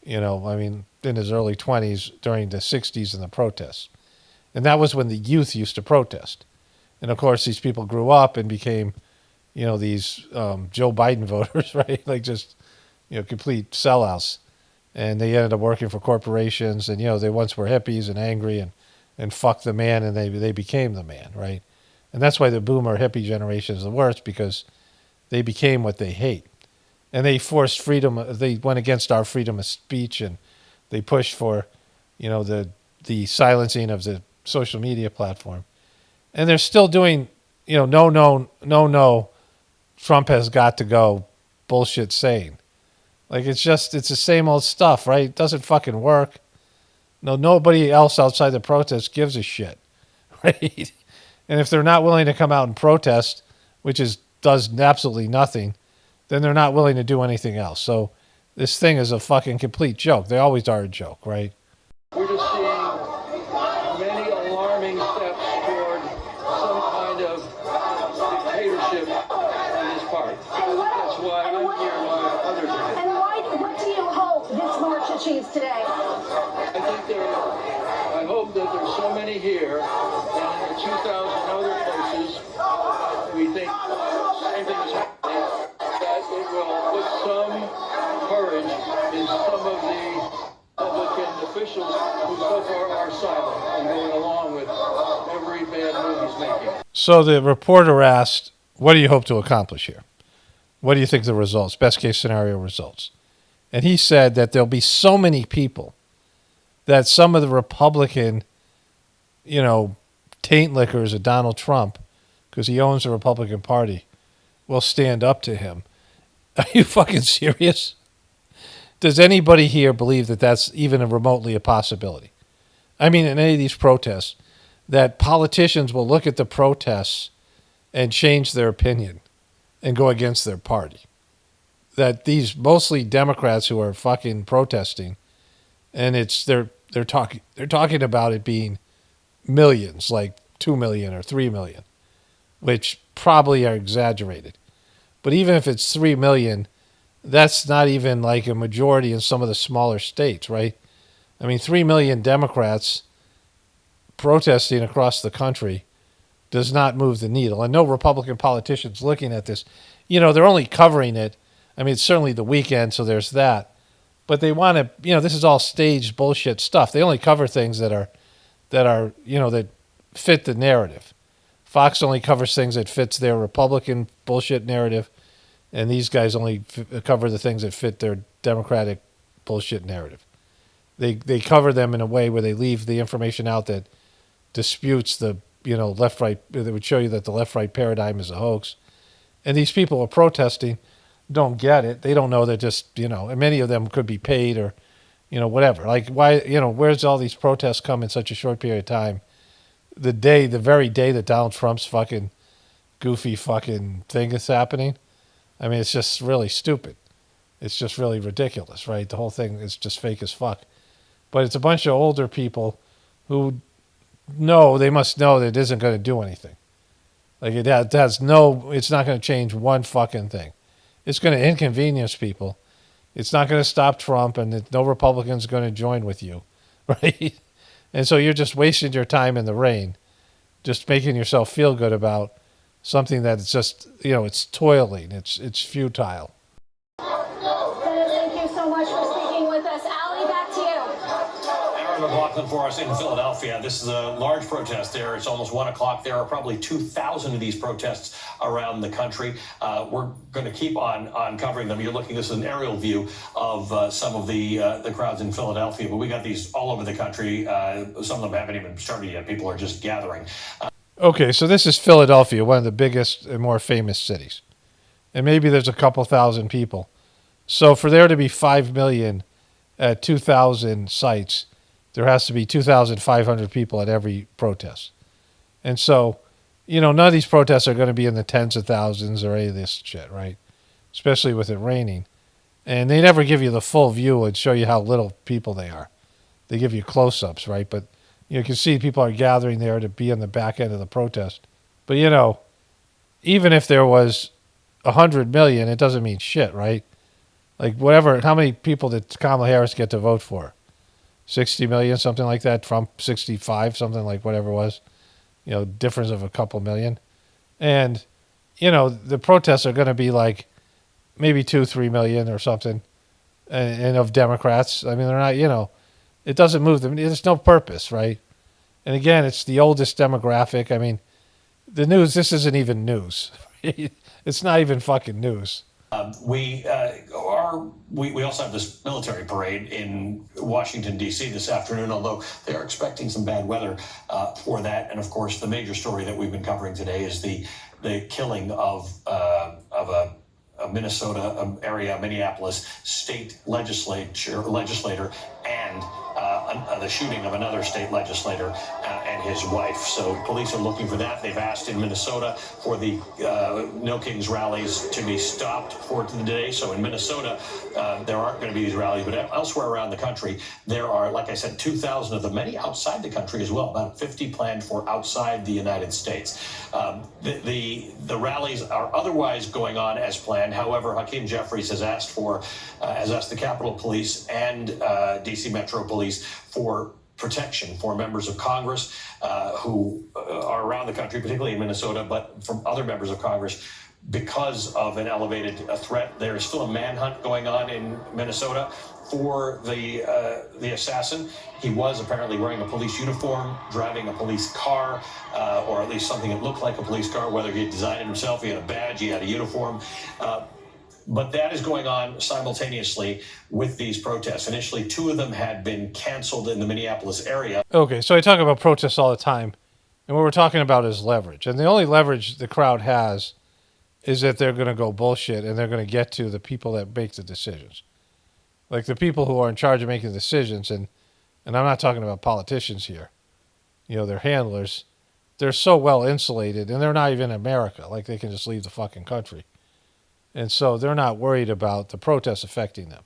you know, I mean, in his early 20s during the 60s and the protests, and that was when the youth used to protest. And of course, these people grew up and became, you know, these Joe Biden voters, right? Like, just, you know, complete sellouts. And they ended up working for corporations. And, you know, they once were hippies and angry and fuck the man, and they became the man, right? And that's why the boomer hippie generation is the worst, because they became what they hate. And they forced freedom. They went against our freedom of speech, and they pushed for, you know, the silencing of the social media platform. And they're still doing, you know, no, Trump has got to go bullshit saying. Like, it's the same old stuff, right? It doesn't fucking work. No, nobody else outside the protest gives a shit, right? And if they're not willing to come out and protest, which does absolutely nothing, then they're not willing to do anything else. So this thing is a fucking complete joke. They always are a joke, right? We're just seeing many alarming steps toward some kind of dictatorship on his part. That's why I'm here and why others are here. And what do you hope this march achieves today? I hope that there's so many here, and in the 2,000 other places, we think the same thing is happening, that it will put some courage in some of the Republican officials who so far are silent and going along with every bad move he's making. So the reporter asked, what do you hope to accomplish here? What do you think the results, best case scenario results? And he said that there'll be so many people that some of the Republican, you know, taint lickers of Donald Trump, because he owns the Republican Party, will stand up to him. Are you fucking serious? Does anybody here believe that that's even remotely a possibility? I mean, in any of these protests, that politicians will look at the protests and change their opinion and go against their party. That these mostly Democrats who are fucking protesting, and they're talking about it being millions, like 2 million or 3 million, which probably are exaggerated. But even if it's 3 million, that's not even like a majority in some of the smaller states, right? I mean, 3 million Democrats protesting across the country does not move the needle. And no Republican politicians looking at this, you know, they're only covering it. I mean, it's certainly the weekend, so there's that. But they want to, you know, this is all staged bullshit stuff. They only cover things that are, you know, that fit the narrative. Fox only covers things that fits their Republican bullshit narrative, and these guys only cover the things that fit their Democratic bullshit narrative. They cover them in a way where they leave the information out that disputes the, you know, left-right, that would show you that the left-right paradigm is a hoax. And these people are protesting, don't get it. They don't know, they're just, you know, and many of them could be paid or, you know, whatever. Like, why, you know, where's all these protests come in such a short period of time? The very day that Donald Trump's fucking goofy fucking thing is happening. I mean, it's just really stupid. It's just really ridiculous, right? The whole thing is just fake as fuck. But it's a bunch of older people who know, they must know that it isn't going to do anything. Like, it's not going to change one fucking thing. It's going to inconvenience people. It's not going to stop Trump, and no Republican's going to join with you, right? And so you're just wasting your time in the rain, just making yourself feel good about something that it's just, you know, it's toiling, it's futile. Dennis, Sarah McLaughlin for us in Philadelphia. This is a large protest there. It's almost 1 o'clock. There are probably 2,000 of these protests around the country. We're going to keep on covering them. You're looking, this is an aerial view of some of the crowds in Philadelphia, but we got these all over the country. Some of them haven't even started yet. People are just gathering. Okay, so this is Philadelphia, one of the biggest and more famous cities. And maybe there's a couple thousand people. So for there to be 5 million at 2,000 sites, there has to be 2,500 people at every protest. And so, none of these protests are going to be in the tens of thousands or any of this shit, right? Especially with it raining. And they never give you the full view and show you how little people they are. They give you close-ups, right? But you can see people are gathering there to be on the back end of the protest. But, even if there was 100 million, it doesn't mean shit, right? Like whatever, how many people did Kamala Harris get to vote for? 60 million, something like that. Trump, 65, something like whatever it was. Difference of a couple million. And, the protests are going to be like maybe 2-3 million or something. And of Democrats. I mean, they're not, it doesn't move them. There's no purpose, right? And again, it's the oldest demographic. I mean, the news, this isn't even news. It's not even fucking news. We also have this military parade in Washington, D.C. this afternoon, although they are expecting some bad weather for that. And, of course, the major story that we've been covering today is the killing of a Minnesota area, Minneapolis state legislator and the shooting of another state legislator and his wife. So police are looking for that. They've asked in Minnesota for the No Kings rallies to be stopped for today. So in Minnesota, there aren't going to be these rallies, but elsewhere around the country, there are, like I said, 2,000 of them, many outside the country as well, about 50 planned for outside the United States. The rallies are otherwise going on as planned. However, Hakeem Jeffries has asked the Capitol Police and D.C. Metro Police for protection for members of Congress who are around the country, particularly in Minnesota, but from other members of Congress because of an elevated threat. There is still a manhunt going on in Minnesota for the assassin. He was apparently wearing a police uniform, driving a police car, or at least something that looked like a police car, whether he had designed it himself, he had a badge, he had a uniform. But that is going on simultaneously with these protests. Initially, 2 of them had been canceled in the Minneapolis area. Okay, so I talk about protests all the time, and what we're talking about is leverage. And the only leverage the crowd has is that they're going to go bullshit and they're going to get to the people that make the decisions. Like the people who are in charge of making the decisions, and I'm not talking about politicians here. Their handlers, they're so well insulated, and they're not even in America. Like they can just leave the fucking country. And so they're not worried about the protests affecting them.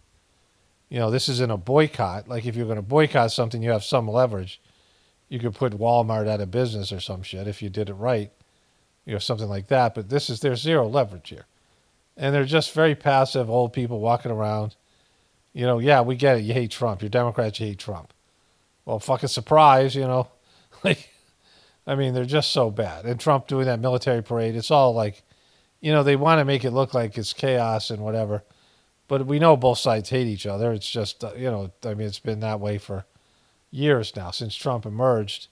This isn't a boycott. Like if you're going to boycott something, you have some leverage. You could put Walmart out of business or some shit if you did it right. Something like that. But there's zero leverage here. And they're just very passive old people walking around. Yeah, we get it. You hate Trump. You're Democrats, you hate Trump. Well, fucking surprise, Like, I mean, they're just so bad. And Trump doing that military parade, it's all like, they want to make it look like it's chaos and whatever. But we know both sides hate each other. It's just, it's been that way for years now since Trump emerged.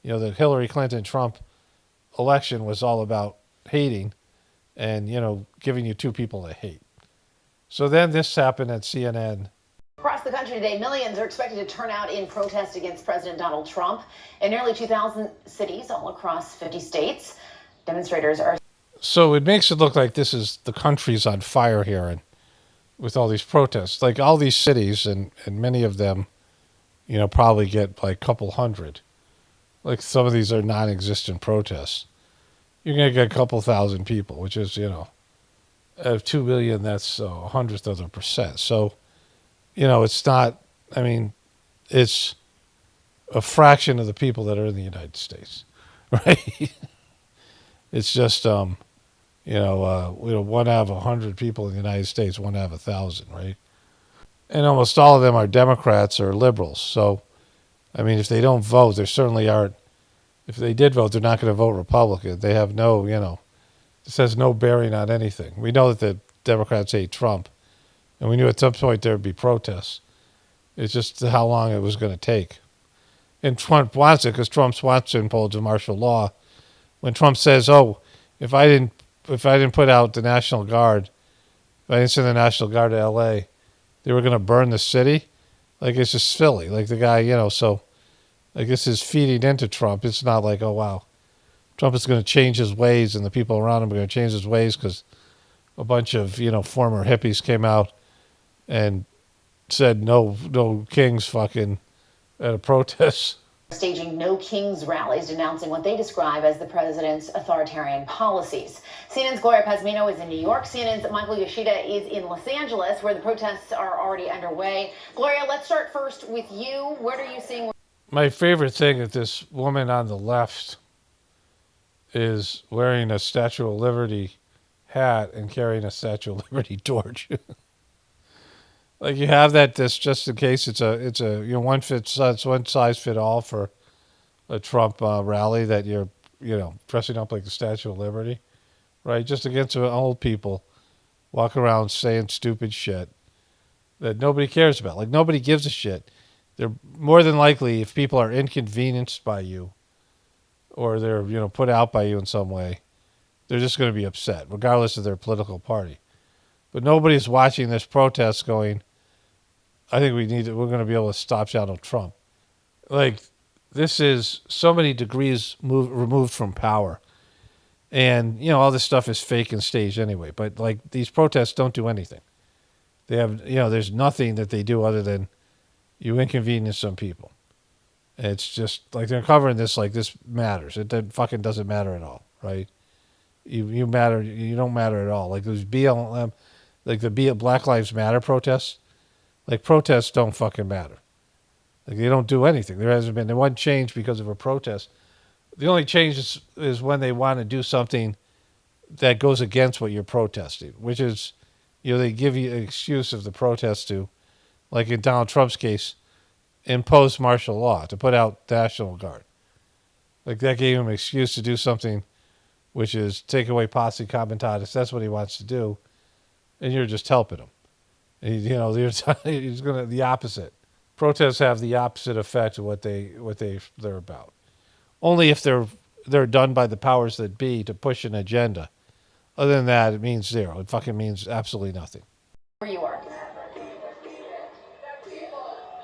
The Hillary Clinton-Trump election was all about hating and, giving you 2 people to hate. So then this happened at CNN. Across the country today, millions are expected to turn out in protest against President Donald Trump in nearly 2,000 cities all across 50 states. Demonstrators are... So it makes it look like this is the country's on fire here, and with all these protests, like all these cities, and many of them, probably get like a couple hundred. Like some of these are non-existent protests. You're going to get a couple thousand people, which is, out of 2 million, that's 1/100th of a percent. So, it's not, it's a fraction of the people that are in the United States, right? It's just, 1 out of 100 people in the United States, 1 out of 1,000, right? And almost all of them are Democrats or liberals. So, if they don't vote, they certainly aren't. If they did vote, they're not going to vote Republican. They have no, this has no bearing on anything. We know that the Democrats hate Trump, and we knew at some point there would be protests. It's just how long it was going to take. And Trump wants it because Trump wants to impose a martial law. When Trump says, "Oh, if I didn't put out the National Guard, if I didn't send the National Guard to L.A., they were going to burn the city," like it's just silly. Like the guy, so like this is feeding into Trump. It's not like, oh wow, Trump is going to change his ways, and the people around him are going to change his ways because a bunch of former hippies came out and said no kings fucking at a protest. Staging no kings rallies, denouncing what they describe as the president's authoritarian policies. CNN's Gloria Pazmino is in New York. CNN's Michael Yoshida is in Los Angeles, where the protests are already underway. Gloria, let's start first with you. What are you seeing? My favorite thing is this woman on the left is wearing a Statue of Liberty hat and carrying a Statue of Liberty torch. Like you have this just in case it's a one size fit all for a Trump rally that you're dressing up like the Statue of Liberty, right? Just against old people walking around saying stupid shit that nobody cares about. Like nobody gives a shit. They're more than likely, if people are inconvenienced by you or they're put out by you in some way, they're just going to be upset regardless of their political party. But nobody's watching this protest going, I think we're going to be able to stop Donald Trump. Like, this is so many degrees removed from power. And, all this stuff is fake and staged anyway. But, like, these protests don't do anything. They have, there's nothing that they do other than you inconvenience some people. And it's just, like, they're covering this like this matters. It fucking doesn't matter at all, right? You matter. You don't matter at all. Like, there's BLM, like the Black Lives Matter protests. Like, protests don't fucking matter. Like, they don't do anything. There hasn't been one change because of a protest. The only change is when they want to do something that goes against what you're protesting, which is, they give you an excuse of the protest to, like in Donald Trump's case, impose martial law, to put out the National Guard. Like, that gave him an excuse to do something, which is take away posse comitatus. That's what he wants to do, and you're just helping him. He's going to the opposite. Protests have the opposite effect of what they're about. Only if they're done by the powers that be to push an agenda. Other than that, it means zero. It fucking means absolutely nothing. Where you are.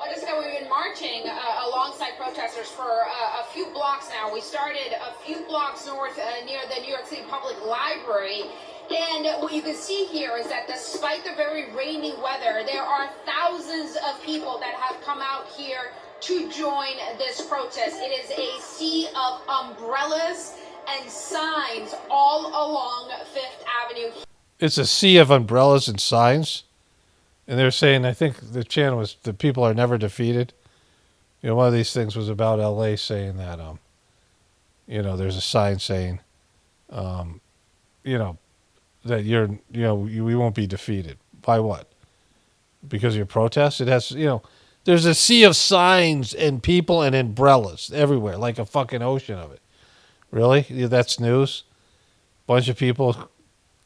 Jessica, we've been marching alongside protesters for a few blocks now. We started a few blocks north near the New York City Public Library. And what you can see here is that despite the very rainy weather, there are thousands of people that have come out here to join this protest. It is a sea of umbrellas and signs all along Fifth Avenue. It's a sea of umbrellas and signs. And they're saying, I think the chant was, the people are never defeated. One of these things was about L.A. saying that, there's a sign saying, that we won't be defeated. By what? Because of your protest? It has, there's a sea of signs and people and umbrellas everywhere, like a fucking ocean of it. Really? That's news? Bunch of people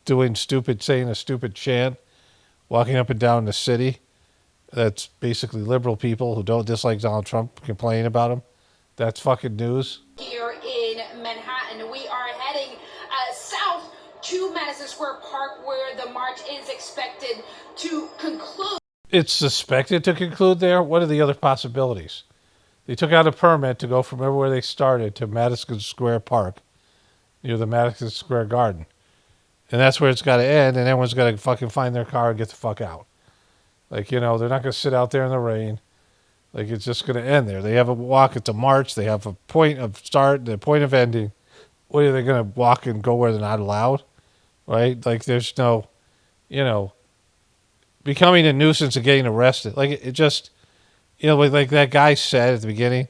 saying a stupid chant, walking up and down the city. That's basically liberal people who don't dislike Donald Trump complaining about him. That's fucking news. Here in Manhattan, we are heading south to Madison Square Park, where the march is expected to conclude. It's suspected to conclude there? What are the other possibilities? They took out a permit to go from everywhere they started to Madison Square Park, near the Madison Square Garden. And that's where it's got to end, and everyone's got to fucking find their car and get the fuck out. Like, they're not going to sit out there in the rain. Like, it's just going to end there. They have a walk, it's a march, they have a point of start, the point of ending. What, are they going to walk and go where they're not allowed? Right? Like, there's no, becoming a nuisance and getting arrested. Like, it just, like that guy said at the beginning,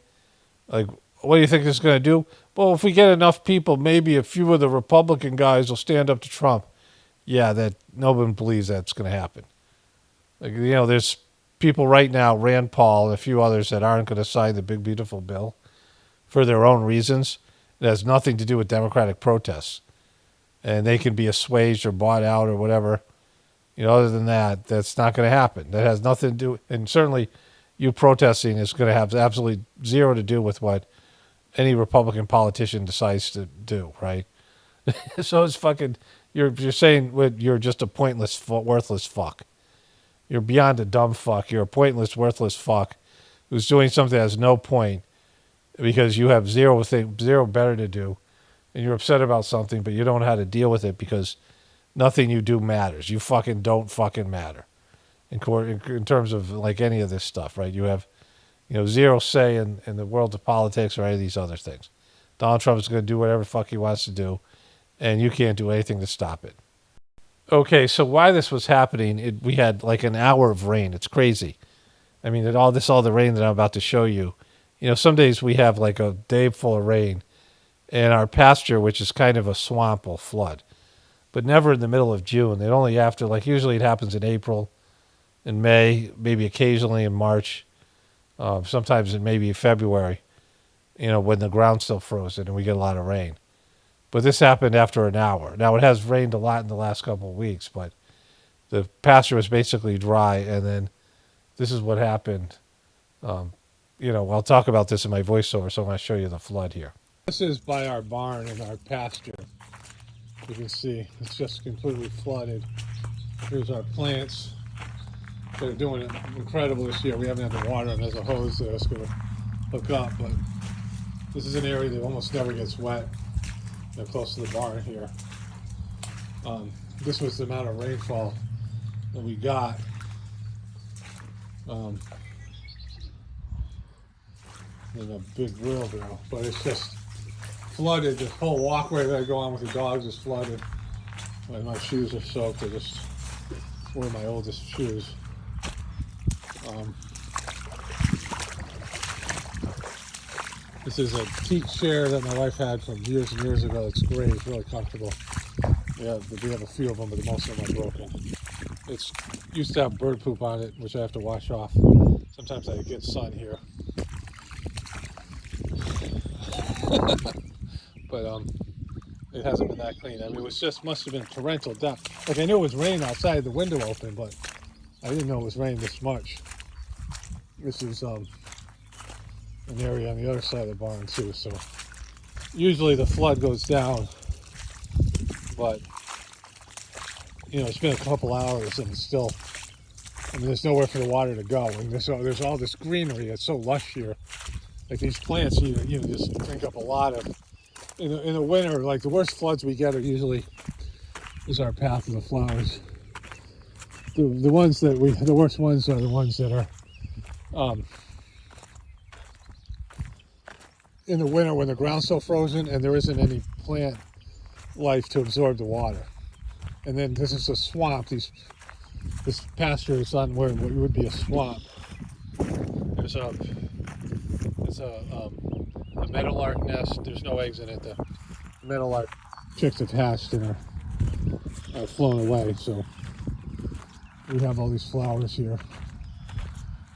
like, what do you think this is going to do? Well, if we get enough people, maybe a few of the Republican guys will stand up to Trump. Yeah, that no one believes that's going to happen. Like, there's people right now, Rand Paul and a few others, that aren't going to sign the big, beautiful bill for their own reasons. It has nothing to do with Democratic protests. And they can be assuaged or bought out or whatever. Other than that, that's not going to happen. That has nothing to do, and certainly you protesting is going to have absolutely zero to do with what any Republican politician decides to do, right? So it's fucking, you're saying you're just a pointless, worthless fuck. You're beyond a dumb fuck. You're a pointless, worthless fuck who's doing something that has no point because you have zero better to do, and you're upset about something, but you don't know how to deal with it because nothing you do matters. You fucking don't fucking matter in terms of like any of this stuff, right? You have, zero say in the world of politics or any of these other things. Donald Trump is going to do whatever the fuck he wants to do, and you can't do anything to stop it. Okay, so why this was happening, we had like an hour of rain. It's crazy. I mean, all the rain that I'm about to show you. Some days we have like a day full of rain, and our pasture, which is kind of a swamp, will flood. But never in the middle of June. It only after, like usually it happens in April, in May, maybe occasionally in March, sometimes in maybe February, when the ground's still frozen and we get a lot of rain. But this happened after an hour. Now, it has rained a lot in the last couple of weeks, but the pasture was basically dry, and then this is what happened. I'll talk about this in my voiceover, so I'm going to show you the flood here. This is by our barn and our pasture. You can see it's just completely flooded. Here's our plants. They're doing it incredible this year. We haven't had the water, and there's a hose there that's going to hook up, but this is an area that almost never gets wet. They're close to the barn here. This was the amount of rainfall that we got. In a big rill now, but it's just flooded. This whole walkway that I go on with the dogs is flooded. My shoes are soaked. I just wear my oldest shoes. This is a teak chair that my wife had from years and years ago. It's great. It's really comfortable. Yeah, we have a few of them, but most of them are broken. It's used to have bird poop on it, which I have to wash off. Sometimes I get sun here. But it hasn't been that clean. I mean, must have been torrential depth. Like, I knew it was raining outside, the window open, but I didn't know it was raining this much. This is an area on the other side of the barn too, so usually the flood goes down, but it's been a couple hours and it's still, there's nowhere for the water to go, and there's all this greenery. It's so lush here. Like, these plants, just drink up a lot of, in the winter, like the worst floods we get is our path of the flowers. The worst ones are the ones that are in the winter when the ground's so frozen and there isn't any plant life to absorb the water. And then this is a swamp. This pasture is on where what would be a swamp. There's a meadowlark nest. There's no eggs in it. The meadowlark chicks have hatched and are flown away. So we have all these flowers here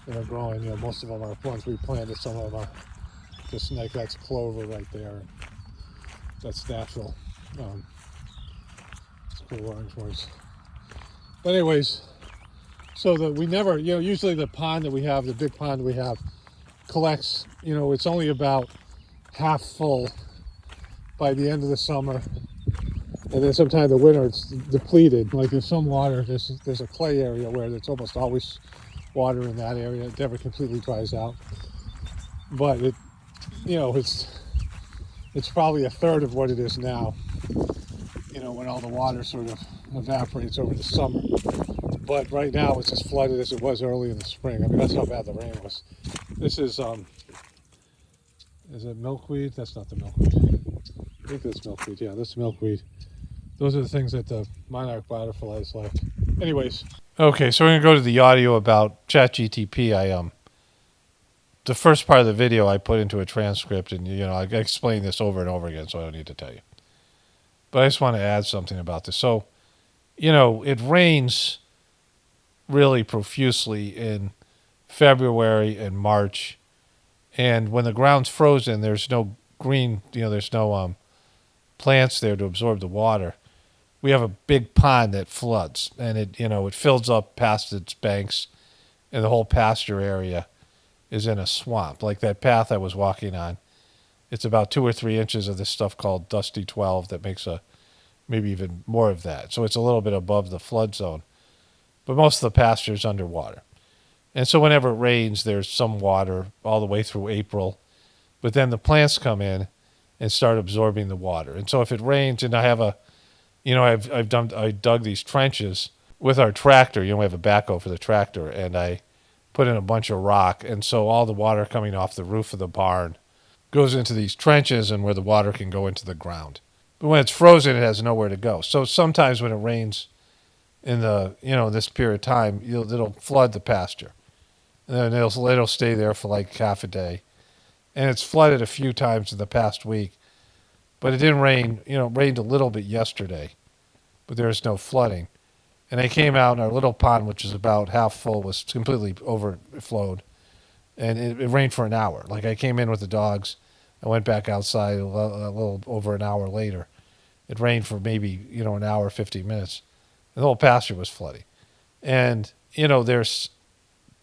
that are growing. Most of them are ones we planted. Some of them are just like, that's clover right there. That's natural. It's cool orange ones. But anyways, so that we never, usually the pond that we have, the big pond we have, collects, it's only about half full by the end of the summer, and then sometime in the winter it's depleted. Like, there's some water, there's a clay area where there's almost always water in that area. It never completely dries out, but it's probably a third of what it is now, when all the water sort of evaporates over the summer. But right now it's as flooded as it was early in the spring. I mean, that's how bad the rain was. This is it milkweed? That's not the milkweed. I think that's milkweed. Yeah, that's milkweed. Those are the things that the monarch butterflies like. Anyways. Okay, so we're going to go to the audio about Chatgpt. The first part of the video I put into a transcript, and I explained this over and over again, so I don't need to tell you. But I just want to add something about this. So, it rains really profusely in February and March, and when the ground's frozen, there's no green, there's no plants there to absorb the water. We have a big pond that floods, and it fills up past its banks and the whole pasture area. is in a swamp. Like that path I was walking on, it's about 2 or 3 inches of this stuff called Dusty 12 that makes maybe even more of that. So it's a little bit above the flood zone. But most of the pasture is underwater. And so whenever it rains, there's some water all the way through April. But then the plants come in and start absorbing the water. And so if it rains, and I have I dug these trenches with our tractor. We have a backhoe for the tractor, and I put in a bunch of rock. And so all the water coming off the roof of the barn goes into these trenches and where the water can go into the ground. But when it's frozen, it has nowhere to go. So sometimes when it rains in this period of time, it'll flood the pasture. And then it'll stay there for like half a day. And it's flooded a few times in the past week. But it didn't rain. It rained a little bit yesterday. But there was no flooding. And I came out, and our little pond, which is about half full, was completely overflowed. And it rained for an hour. Like I came in with the dogs. I went back outside a little over an hour later. It rained for maybe, an hour, 50 minutes. And the whole pasture was flooding. And, there's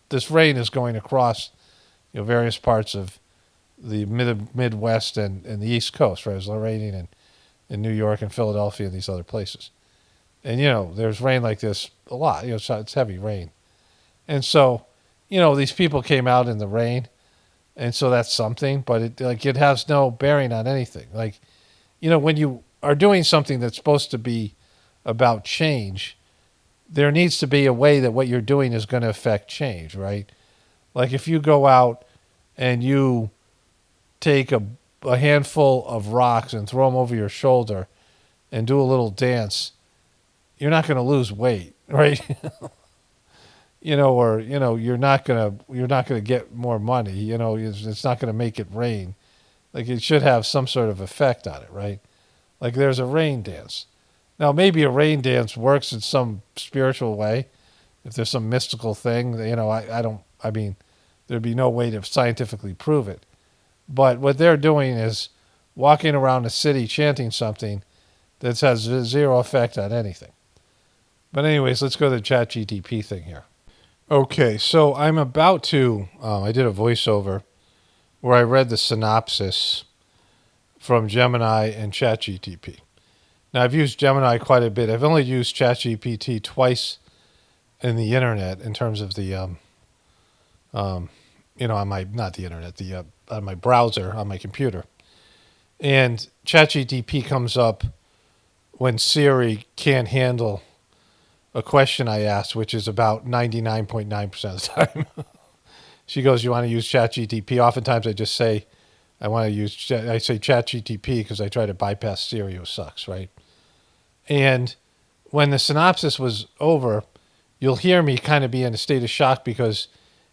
this rain is going across, various parts of the Midwest and the East Coast, right? It was raining in New York and Philadelphia and these other places. And, there's rain like this a lot. It's heavy rain. And so, these people came out in the rain, and so that's something, but it has no bearing on anything. Like, when you are doing something that's supposed to be about change, there needs to be a way that what you're doing is going to affect change, right? Like if you go out and you take a handful of rocks and throw them over your shoulder and do a little dance, you're not going to lose weight, right? Or you're not going to get more money. It's not going to make it rain. Like it should have some sort of effect on it, right? Like there's a rain dance. Now maybe a rain dance works in some spiritual way. If there's some mystical thing, there'd be no way to scientifically prove it. But what they're doing is walking around the city chanting something that has zero effect on anything. But anyways, let's go to the ChatGPT thing here. Okay, so I'm about to, I did a voiceover where I read the synopsis from Gemini and ChatGPT. Now, I've used Gemini quite a bit. I've only used ChatGPT twice in the internet in terms of the, on my, not the internet, on my browser, on my computer. And ChatGPT comes up when Siri can't handle a question I asked, which is about 99.9% of the time. She goes, you want to use ChatGPT? Oftentimes I just say, I say ChatGPT because I try to bypass Siri, who sucks, right? And when the synopsis was over, you'll hear me kind of be in a state of shock because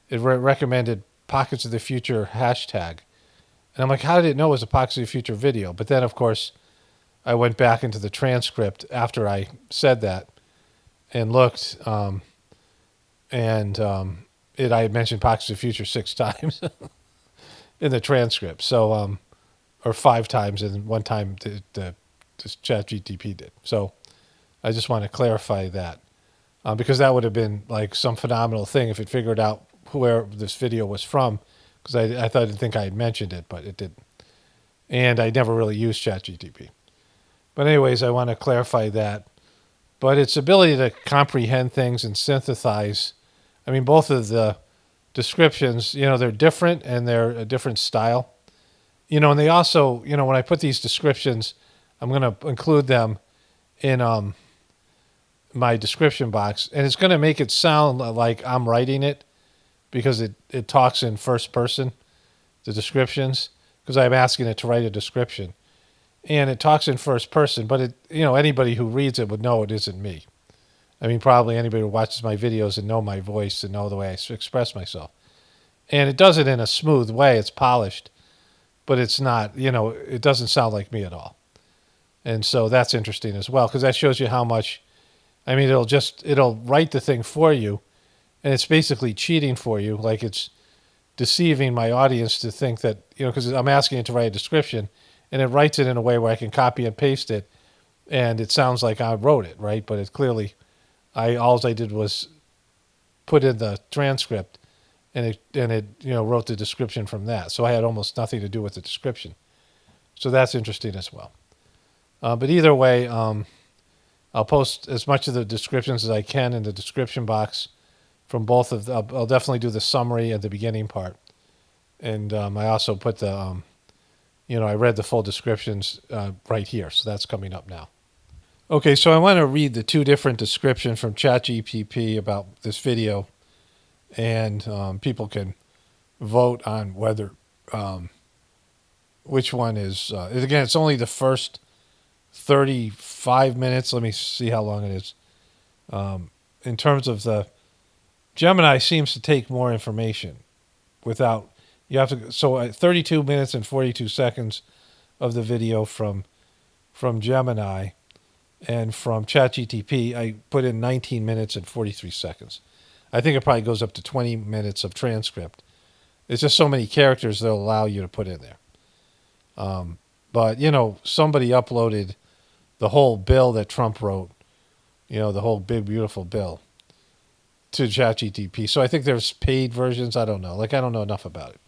it recommended Pockets of the Future hashtag. And I'm like, how did it know it was a Pockets of the Future video? But then, of course, I went back into the transcript after I said that and looked, I had mentioned Pockets of the Future 6 times in the transcript. So, or 5 times, and one time this ChatGPT did. So I just want to clarify that because that would have been like some phenomenal thing if it figured out where this video was from, because I didn't think I had mentioned it, but it didn't. And I never really used ChatGPT. But anyways, I want to clarify that. But its ability to comprehend things and synthesize, both of the descriptions, they're different and they're a different style. And they also, when I put these descriptions, I'm going to include them in my description box. And it's going to make it sound like I'm writing it because it talks in first person, the descriptions, because I'm asking it to write a description. And it talks in first person, but anybody who reads it would know it isn't me. Probably anybody who watches my videos and know my voice and know the way I express myself. And it does it in a smooth way. It's polished, but it's not, it doesn't sound like me at all. And so that's interesting as well, because that shows you how much, it'll write the thing for you, and it's basically cheating for you. Like it's deceiving my audience to think that, because I'm asking it to write a description, and it writes it in a way where I can copy and paste it, and it sounds like I wrote it, right? But it clearly, all I did was put in the transcript, and it wrote the description from that. So I had almost nothing to do with the description. So that's interesting as well. But either way, I'll post as much of the descriptions as I can in the description box from both of the, I'll definitely do the summary at the beginning part. And I also put the, I read the full descriptions right here. So that's coming up now. Okay, so I want to read the two different descriptions from ChatGPT about this video. And people can vote on whether, which one is, again, it's only the first 35 minutes. Let me see how long it is. In terms of the Gemini seems to take more information without, you have to, so 32 minutes and 42 seconds of the video from Gemini, and from ChatGPT, I put in 19 minutes and 43 seconds. I think it probably goes up to 20 minutes of transcript. It's just so many characters they'll allow you to put in there. But, somebody uploaded the whole bill that Trump wrote, the whole big, beautiful bill to ChatGPT. So I think there's paid versions. I don't know. I don't know enough about it.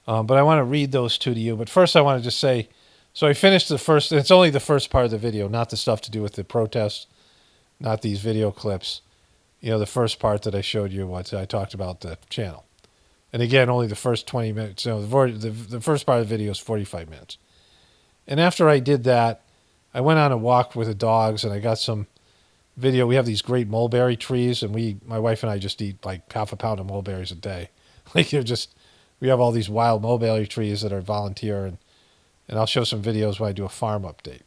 But I want to read those two to you. But first I want to just say, so I finished the first, it's only the first part of the video, not the stuff to do with the protests, not these video clips. The first part that I showed you, what I talked about the channel. And again, only the first 20 minutes. The first part of the video is 45 minutes. And after I did that, I went on a walk with the dogs, and I got some video. We have these great mulberry trees, and my wife and I just eat like half a pound of mulberries a day. We have all these wild mulberry trees that are volunteer, and I'll show some videos when I do a farm update.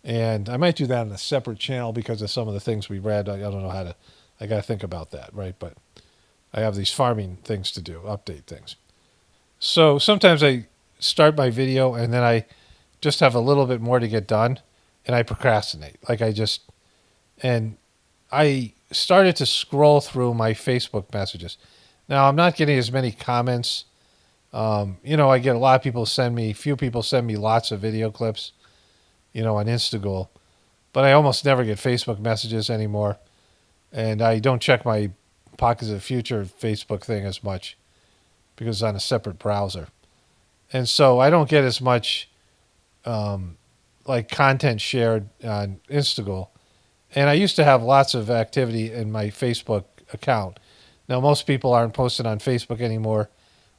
And I might do that on a separate channel because of some of the things we read. I don't know how to, I got to think about that, right? But I have these farming things to do, update things. So sometimes I start my video and then I just have a little bit more to get done and I procrastinate. And I started to scroll through my Facebook messages. Now I'm not getting as many comments. I get a lot of people few people send me lots of video clips, on Instagram, but I almost never get Facebook messages anymore. And I don't check my Pockets of the Future Facebook thing as much because it's on a separate browser. And so I don't get as much content shared on Instagram. And I used to have lots of activity in my Facebook account. Now, most people aren't posted on Facebook anymore.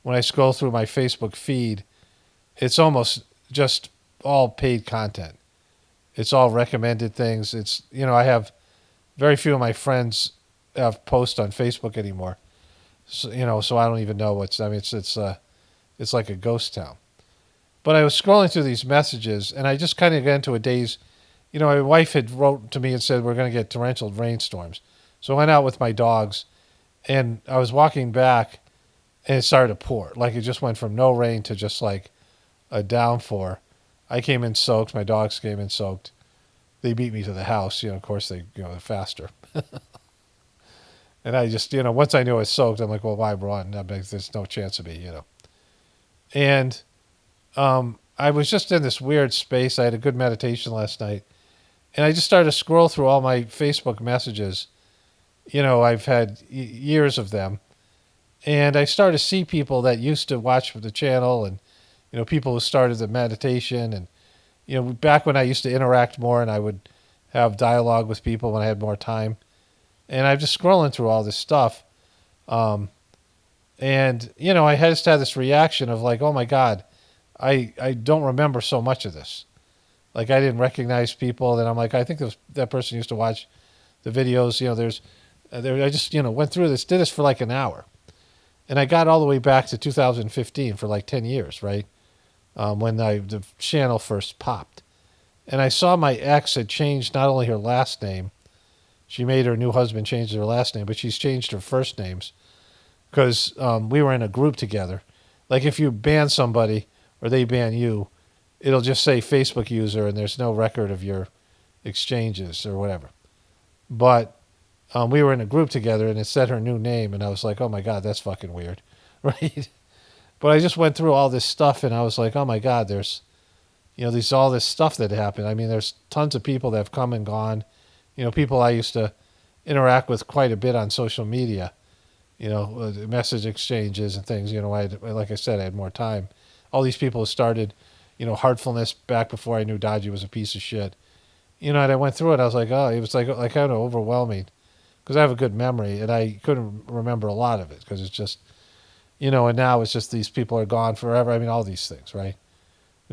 When I scroll through my Facebook feed, it's almost just all paid content. It's all recommended things. I have very few of my friends have posts on Facebook anymore. So, so I don't even know it's like a ghost town. But I was scrolling through these messages and I just kind of got into a daze. My wife had wrote to me and said, we're going to get torrential rainstorms. So I went out with my dogs and I was walking back and it started to pour. It just went from no rain to just like a downpour. I came in soaked. My dogs came in soaked. They beat me to the house. Of course, they're faster. And I just, once I knew I was soaked, I'm like, well, why run? There's no chance of me, And I was just in this weird space. I had a good meditation last night. And I just started to scroll through all my Facebook messages. I've had years of them. And I started to see people that used to watch the channel and, people who started the meditation. And, back when I used to interact more and I would have dialogue with people when I had more time. And I'm just scrolling through all this stuff. I just had this reaction of like, oh my God, I don't remember so much of this. I didn't recognize people. Then I'm like, I think that person used to watch the videos. I just, went through this, did this for like an hour. And I got all the way back to 2015 for like 10 years, right? When the channel first popped. And I saw my ex had changed not only her last name, she made her new husband change their last name, but she's changed her first names because we were in a group together. Like if you ban somebody or they ban you, it'll just say Facebook user and there's no record of your exchanges or whatever. But we were in a group together and it said her new name and I was like, oh my God, that's fucking weird, right? But I just went through all this stuff and I was like, oh my God, there's all this stuff that happened. I mean, there's tons of people that have come and gone. People I used to interact with quite a bit on social media. message exchanges and things. Like I said, I had more time. All these people started, heartfulness back before I knew Dodgy was a piece of shit. And I went through it. I was like, oh, it was like kind of overwhelming because I have a good memory and I couldn't remember a lot of it because it's just, and now it's just these people are gone forever. I mean, all these things, right?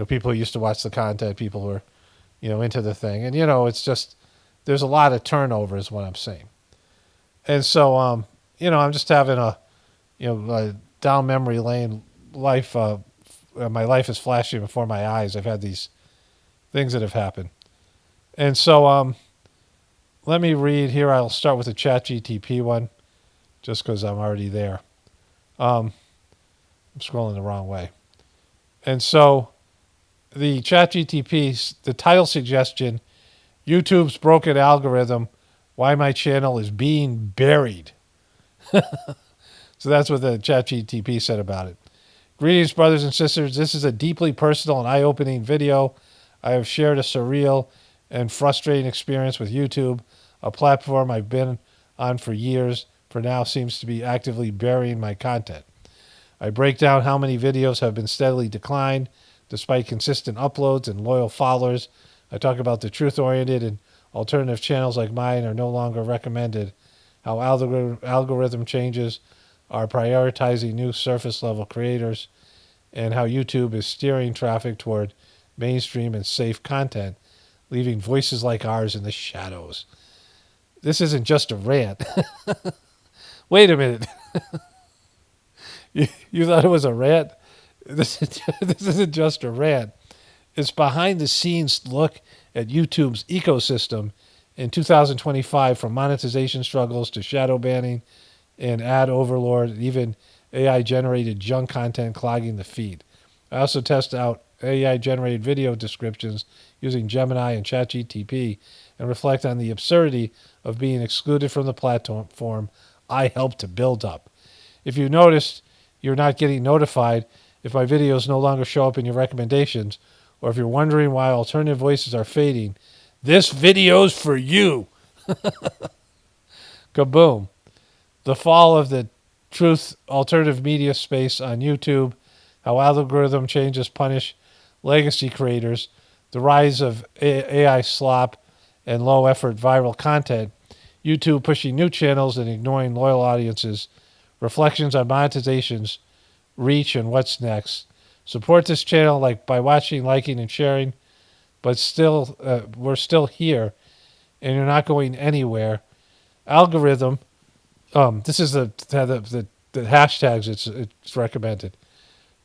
People who used to watch the content, people who are, into the thing. And, it's just, there's a lot of turnover is what I'm saying. And so, I'm just having a down memory lane life. My life is flashing before my eyes. I've had these things that have happened. And so, let me read here. I'll start with the ChatGPT one, just because I'm already there. I'm scrolling the wrong way. And so, the ChatGPT, the title suggestion, YouTube's broken algorithm, why my channel is being buried. So that's what the ChatGPT said about it. Greetings, brothers and sisters. This is a deeply personal and eye-opening video. I have shared a surreal and frustrating experience with YouTube, a platform I've been on for years, for now seems to be actively burying my content. I break down how many videos have been steadily declined, despite consistent uploads and loyal followers. I talk about the truth-oriented and alternative channels like mine are no longer recommended, how algorithm changes are prioritizing new surface-level creators, and how YouTube is steering traffic toward mainstream and safe content, leaving voices like ours in the shadows. This isn't just a rant. Wait a minute. You thought it was a rant? This isn't just a rant. It's behind-the-scenes look at YouTube's ecosystem in 2025, from monetization struggles to shadow banning and ad overlord, and even AI-generated junk content clogging the feed. I also test out AI-generated video descriptions using Gemini and Chatgpt and reflect on the absurdity of being excluded from the platform I helped to build up. If you noticed you're not getting notified if my videos no longer show up in your recommendations, or if you're wondering why alternative voices are fading, this video's for you. Kaboom. The fall of the truth alternative media space on YouTube, how algorithm changes punish legacy creators, the rise of AI slop and low-effort viral content, YouTube pushing new channels and ignoring loyal audiences, reflections on monetizations, reach, and what's next. Support this channel by watching, liking, and sharing, but still, we're still here, and you're not going anywhere. Algorithm, this is the hashtags it's recommended.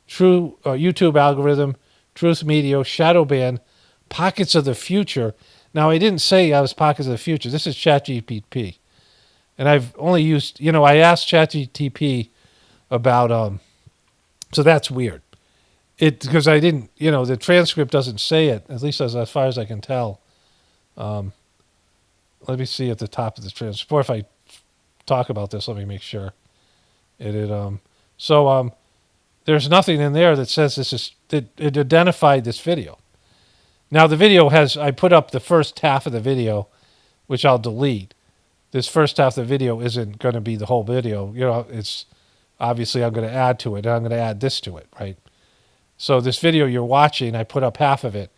True YouTube algorithm, truth media, shadow ban, pockets of the future. Now, I didn't say I was pockets of the future. This is ChatGPT. And I've only used, I asked ChatGPT about, so that's weird. Because I didn't, the transcript doesn't say it, at least as far as I can tell. Let me see at the top of the transcript. Before if I talk about this, let me make sure. There's nothing in there that says it identified this video. Now the video I put up the first half of the video, which I'll delete. This first half of the video isn't going to be the whole video. It's obviously I'm going to add to it, and I'm going to add this to it, right? So this video you're watching, I put up half of it,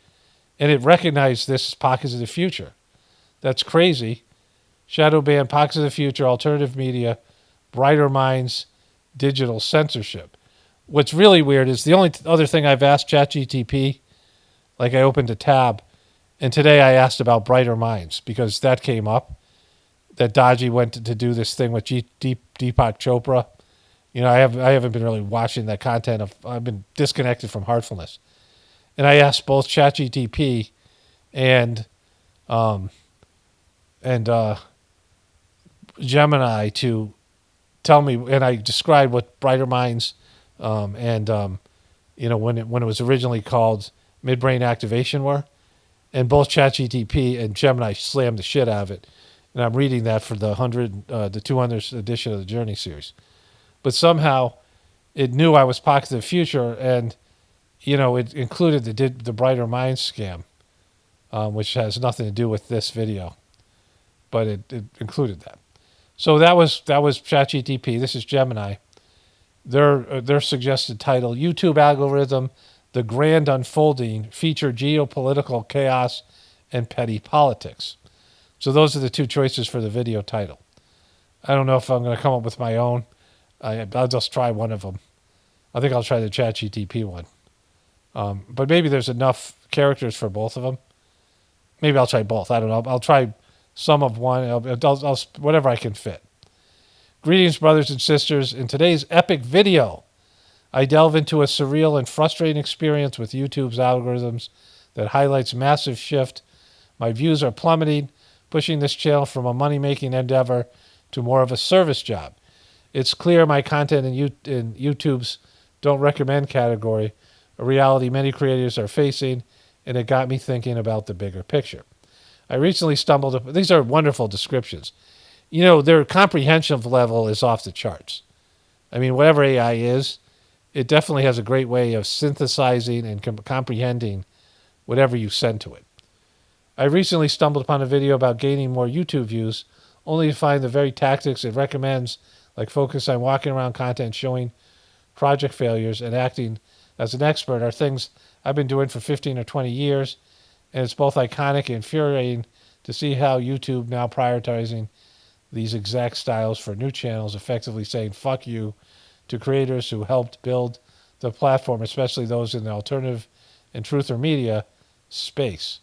and it recognized this as Pockets of the Future. That's crazy. Shadow ban, Pockets of the Future, alternative media, brighter minds, digital censorship. What's really weird is the only other thing I've asked ChatGPT, I opened a tab, and today I asked about brighter minds because that came up, that Dodgy went to do this thing with Deepak Chopra. I haven't been really watching that content. I've been disconnected from heartfulness. And I asked both ChatGPT and Gemini to tell me, and I described what brighter minds when it was originally called midbrain activation were, and both ChatGPT and Gemini slammed the shit out of it. And I'm reading that for the 200th edition of the Journey series. But somehow it knew I was Pockets of the Future, and it included the brighter minds scam, which has nothing to do with this video, but it included that. So that was ChatGPT. This is Gemini. Their suggested title: YouTube algorithm, the grand unfolding, feature geopolitical chaos and petty politics. So those are the two choices for the video title. I don't know if I'm going to come up with my own. I'll just try one of them. I think I'll try the ChatGPT one. But maybe there's enough characters for both of them. Maybe I'll try both. I don't know. I'll try some of one. I'll whatever I can fit. Greetings, brothers and sisters. In today's epic video, I delve into a surreal and frustrating experience with YouTube's algorithms that highlights massive shift. My views are plummeting, pushing this channel from a money-making endeavor to more of a service job. It's clear my content in YouTube's don't recommend category, a reality many creators are facing, and it got me thinking about the bigger picture. I recently stumbled upon, these are wonderful descriptions. You know, their comprehension level is off the charts. I mean, whatever AI is, it definitely has a great way of synthesizing and comprehending whatever you send to it. I recently stumbled upon a video about gaining more YouTube views, only to find the very tactics it recommends, like focus on walking around content showing project failures and acting as an expert, are things I've been doing for 15 or 20 years, and it's both iconic and infuriating to see how YouTube now prioritizing these exact styles for new channels, effectively saying fuck you to creators who helped build the platform, especially those in the alternative and truther media space.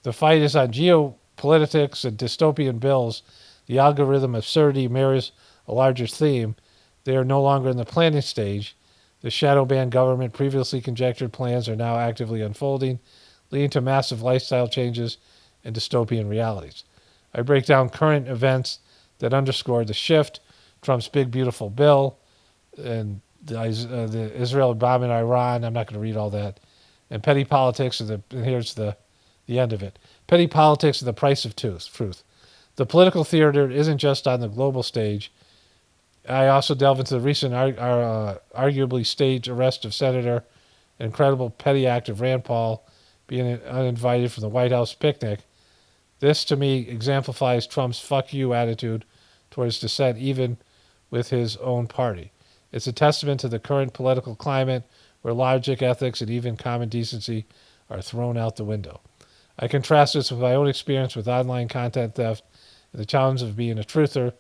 The fight is on geopolitics and dystopian bills. The algorithm absurdity mirrors a larger theme. They are no longer in the planning stage. The shadow banned government previously conjectured plans are now actively unfolding, leading to massive lifestyle changes and dystopian realities. I break down current events that underscore the shift, Trump's big beautiful bill, and the Israel bombing Iran. I'm not going to read all that. And petty politics, and here's the end of it. Petty politics are the price of truth. The political theater isn't just on the global stage. I also delve into the recent arguably staged arrest of Senator, an incredible petty act of Rand Paul being uninvited from the White House picnic. This, to me, exemplifies Trump's fuck you attitude towards dissent, even with his own party. It's a testament to the current political climate where logic, ethics, and even common decency are thrown out the window. I contrast this with my own experience with online content theft and the challenge of being a truther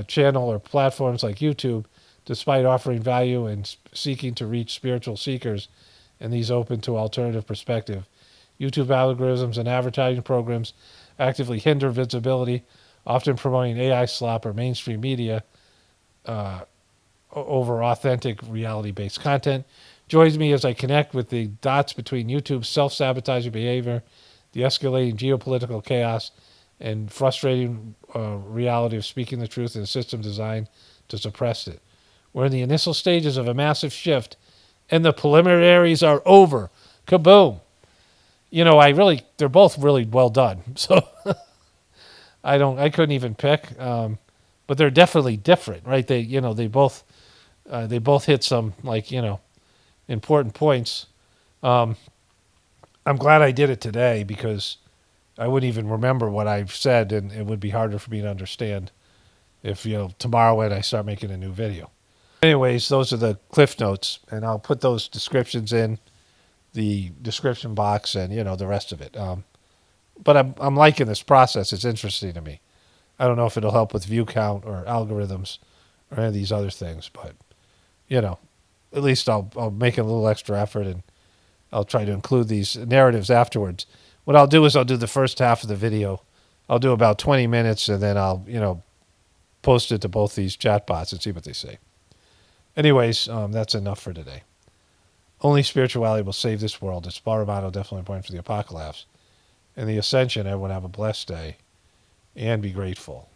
channel or platforms like YouTube, despite offering value and seeking to reach spiritual seekers and these open to alternative perspective. YouTube algorithms and advertising programs actively hinder visibility, often promoting AI slop or mainstream media over authentic reality-based content. Joins me as I connect with the dots between YouTube's self-sabotaging behavior, the escalating geopolitical chaos, and frustrating reality of speaking the truth in a system designed to suppress it. We're in the initial stages of a massive shift, and the preliminaries are over. Kaboom! You know, they're both really well done. So I couldn't even pick, but they're definitely different, right? They both hit some important points. I'm glad I did it today because I wouldn't even remember what I've said, and it would be harder for me to understand if, tomorrow when I start making a new video. Anyways, those are the cliff notes, and I'll put those descriptions in the description box and, the rest of it. But I'm liking this process. It's interesting to me. I don't know if it'll help with view count or algorithms or any of these other things, but, at least I'll make a little extra effort, and I'll try to include these narratives afterwards. What I'll do is I'll do the first half of the video. I'll do about 20 minutes, and then I'll, post it to both these chatbots and see what they say. Anyways, that's enough for today. Only spirituality will save this world. It's Baramano, definitely important for the apocalypse. And the ascension, everyone have a blessed day and be grateful.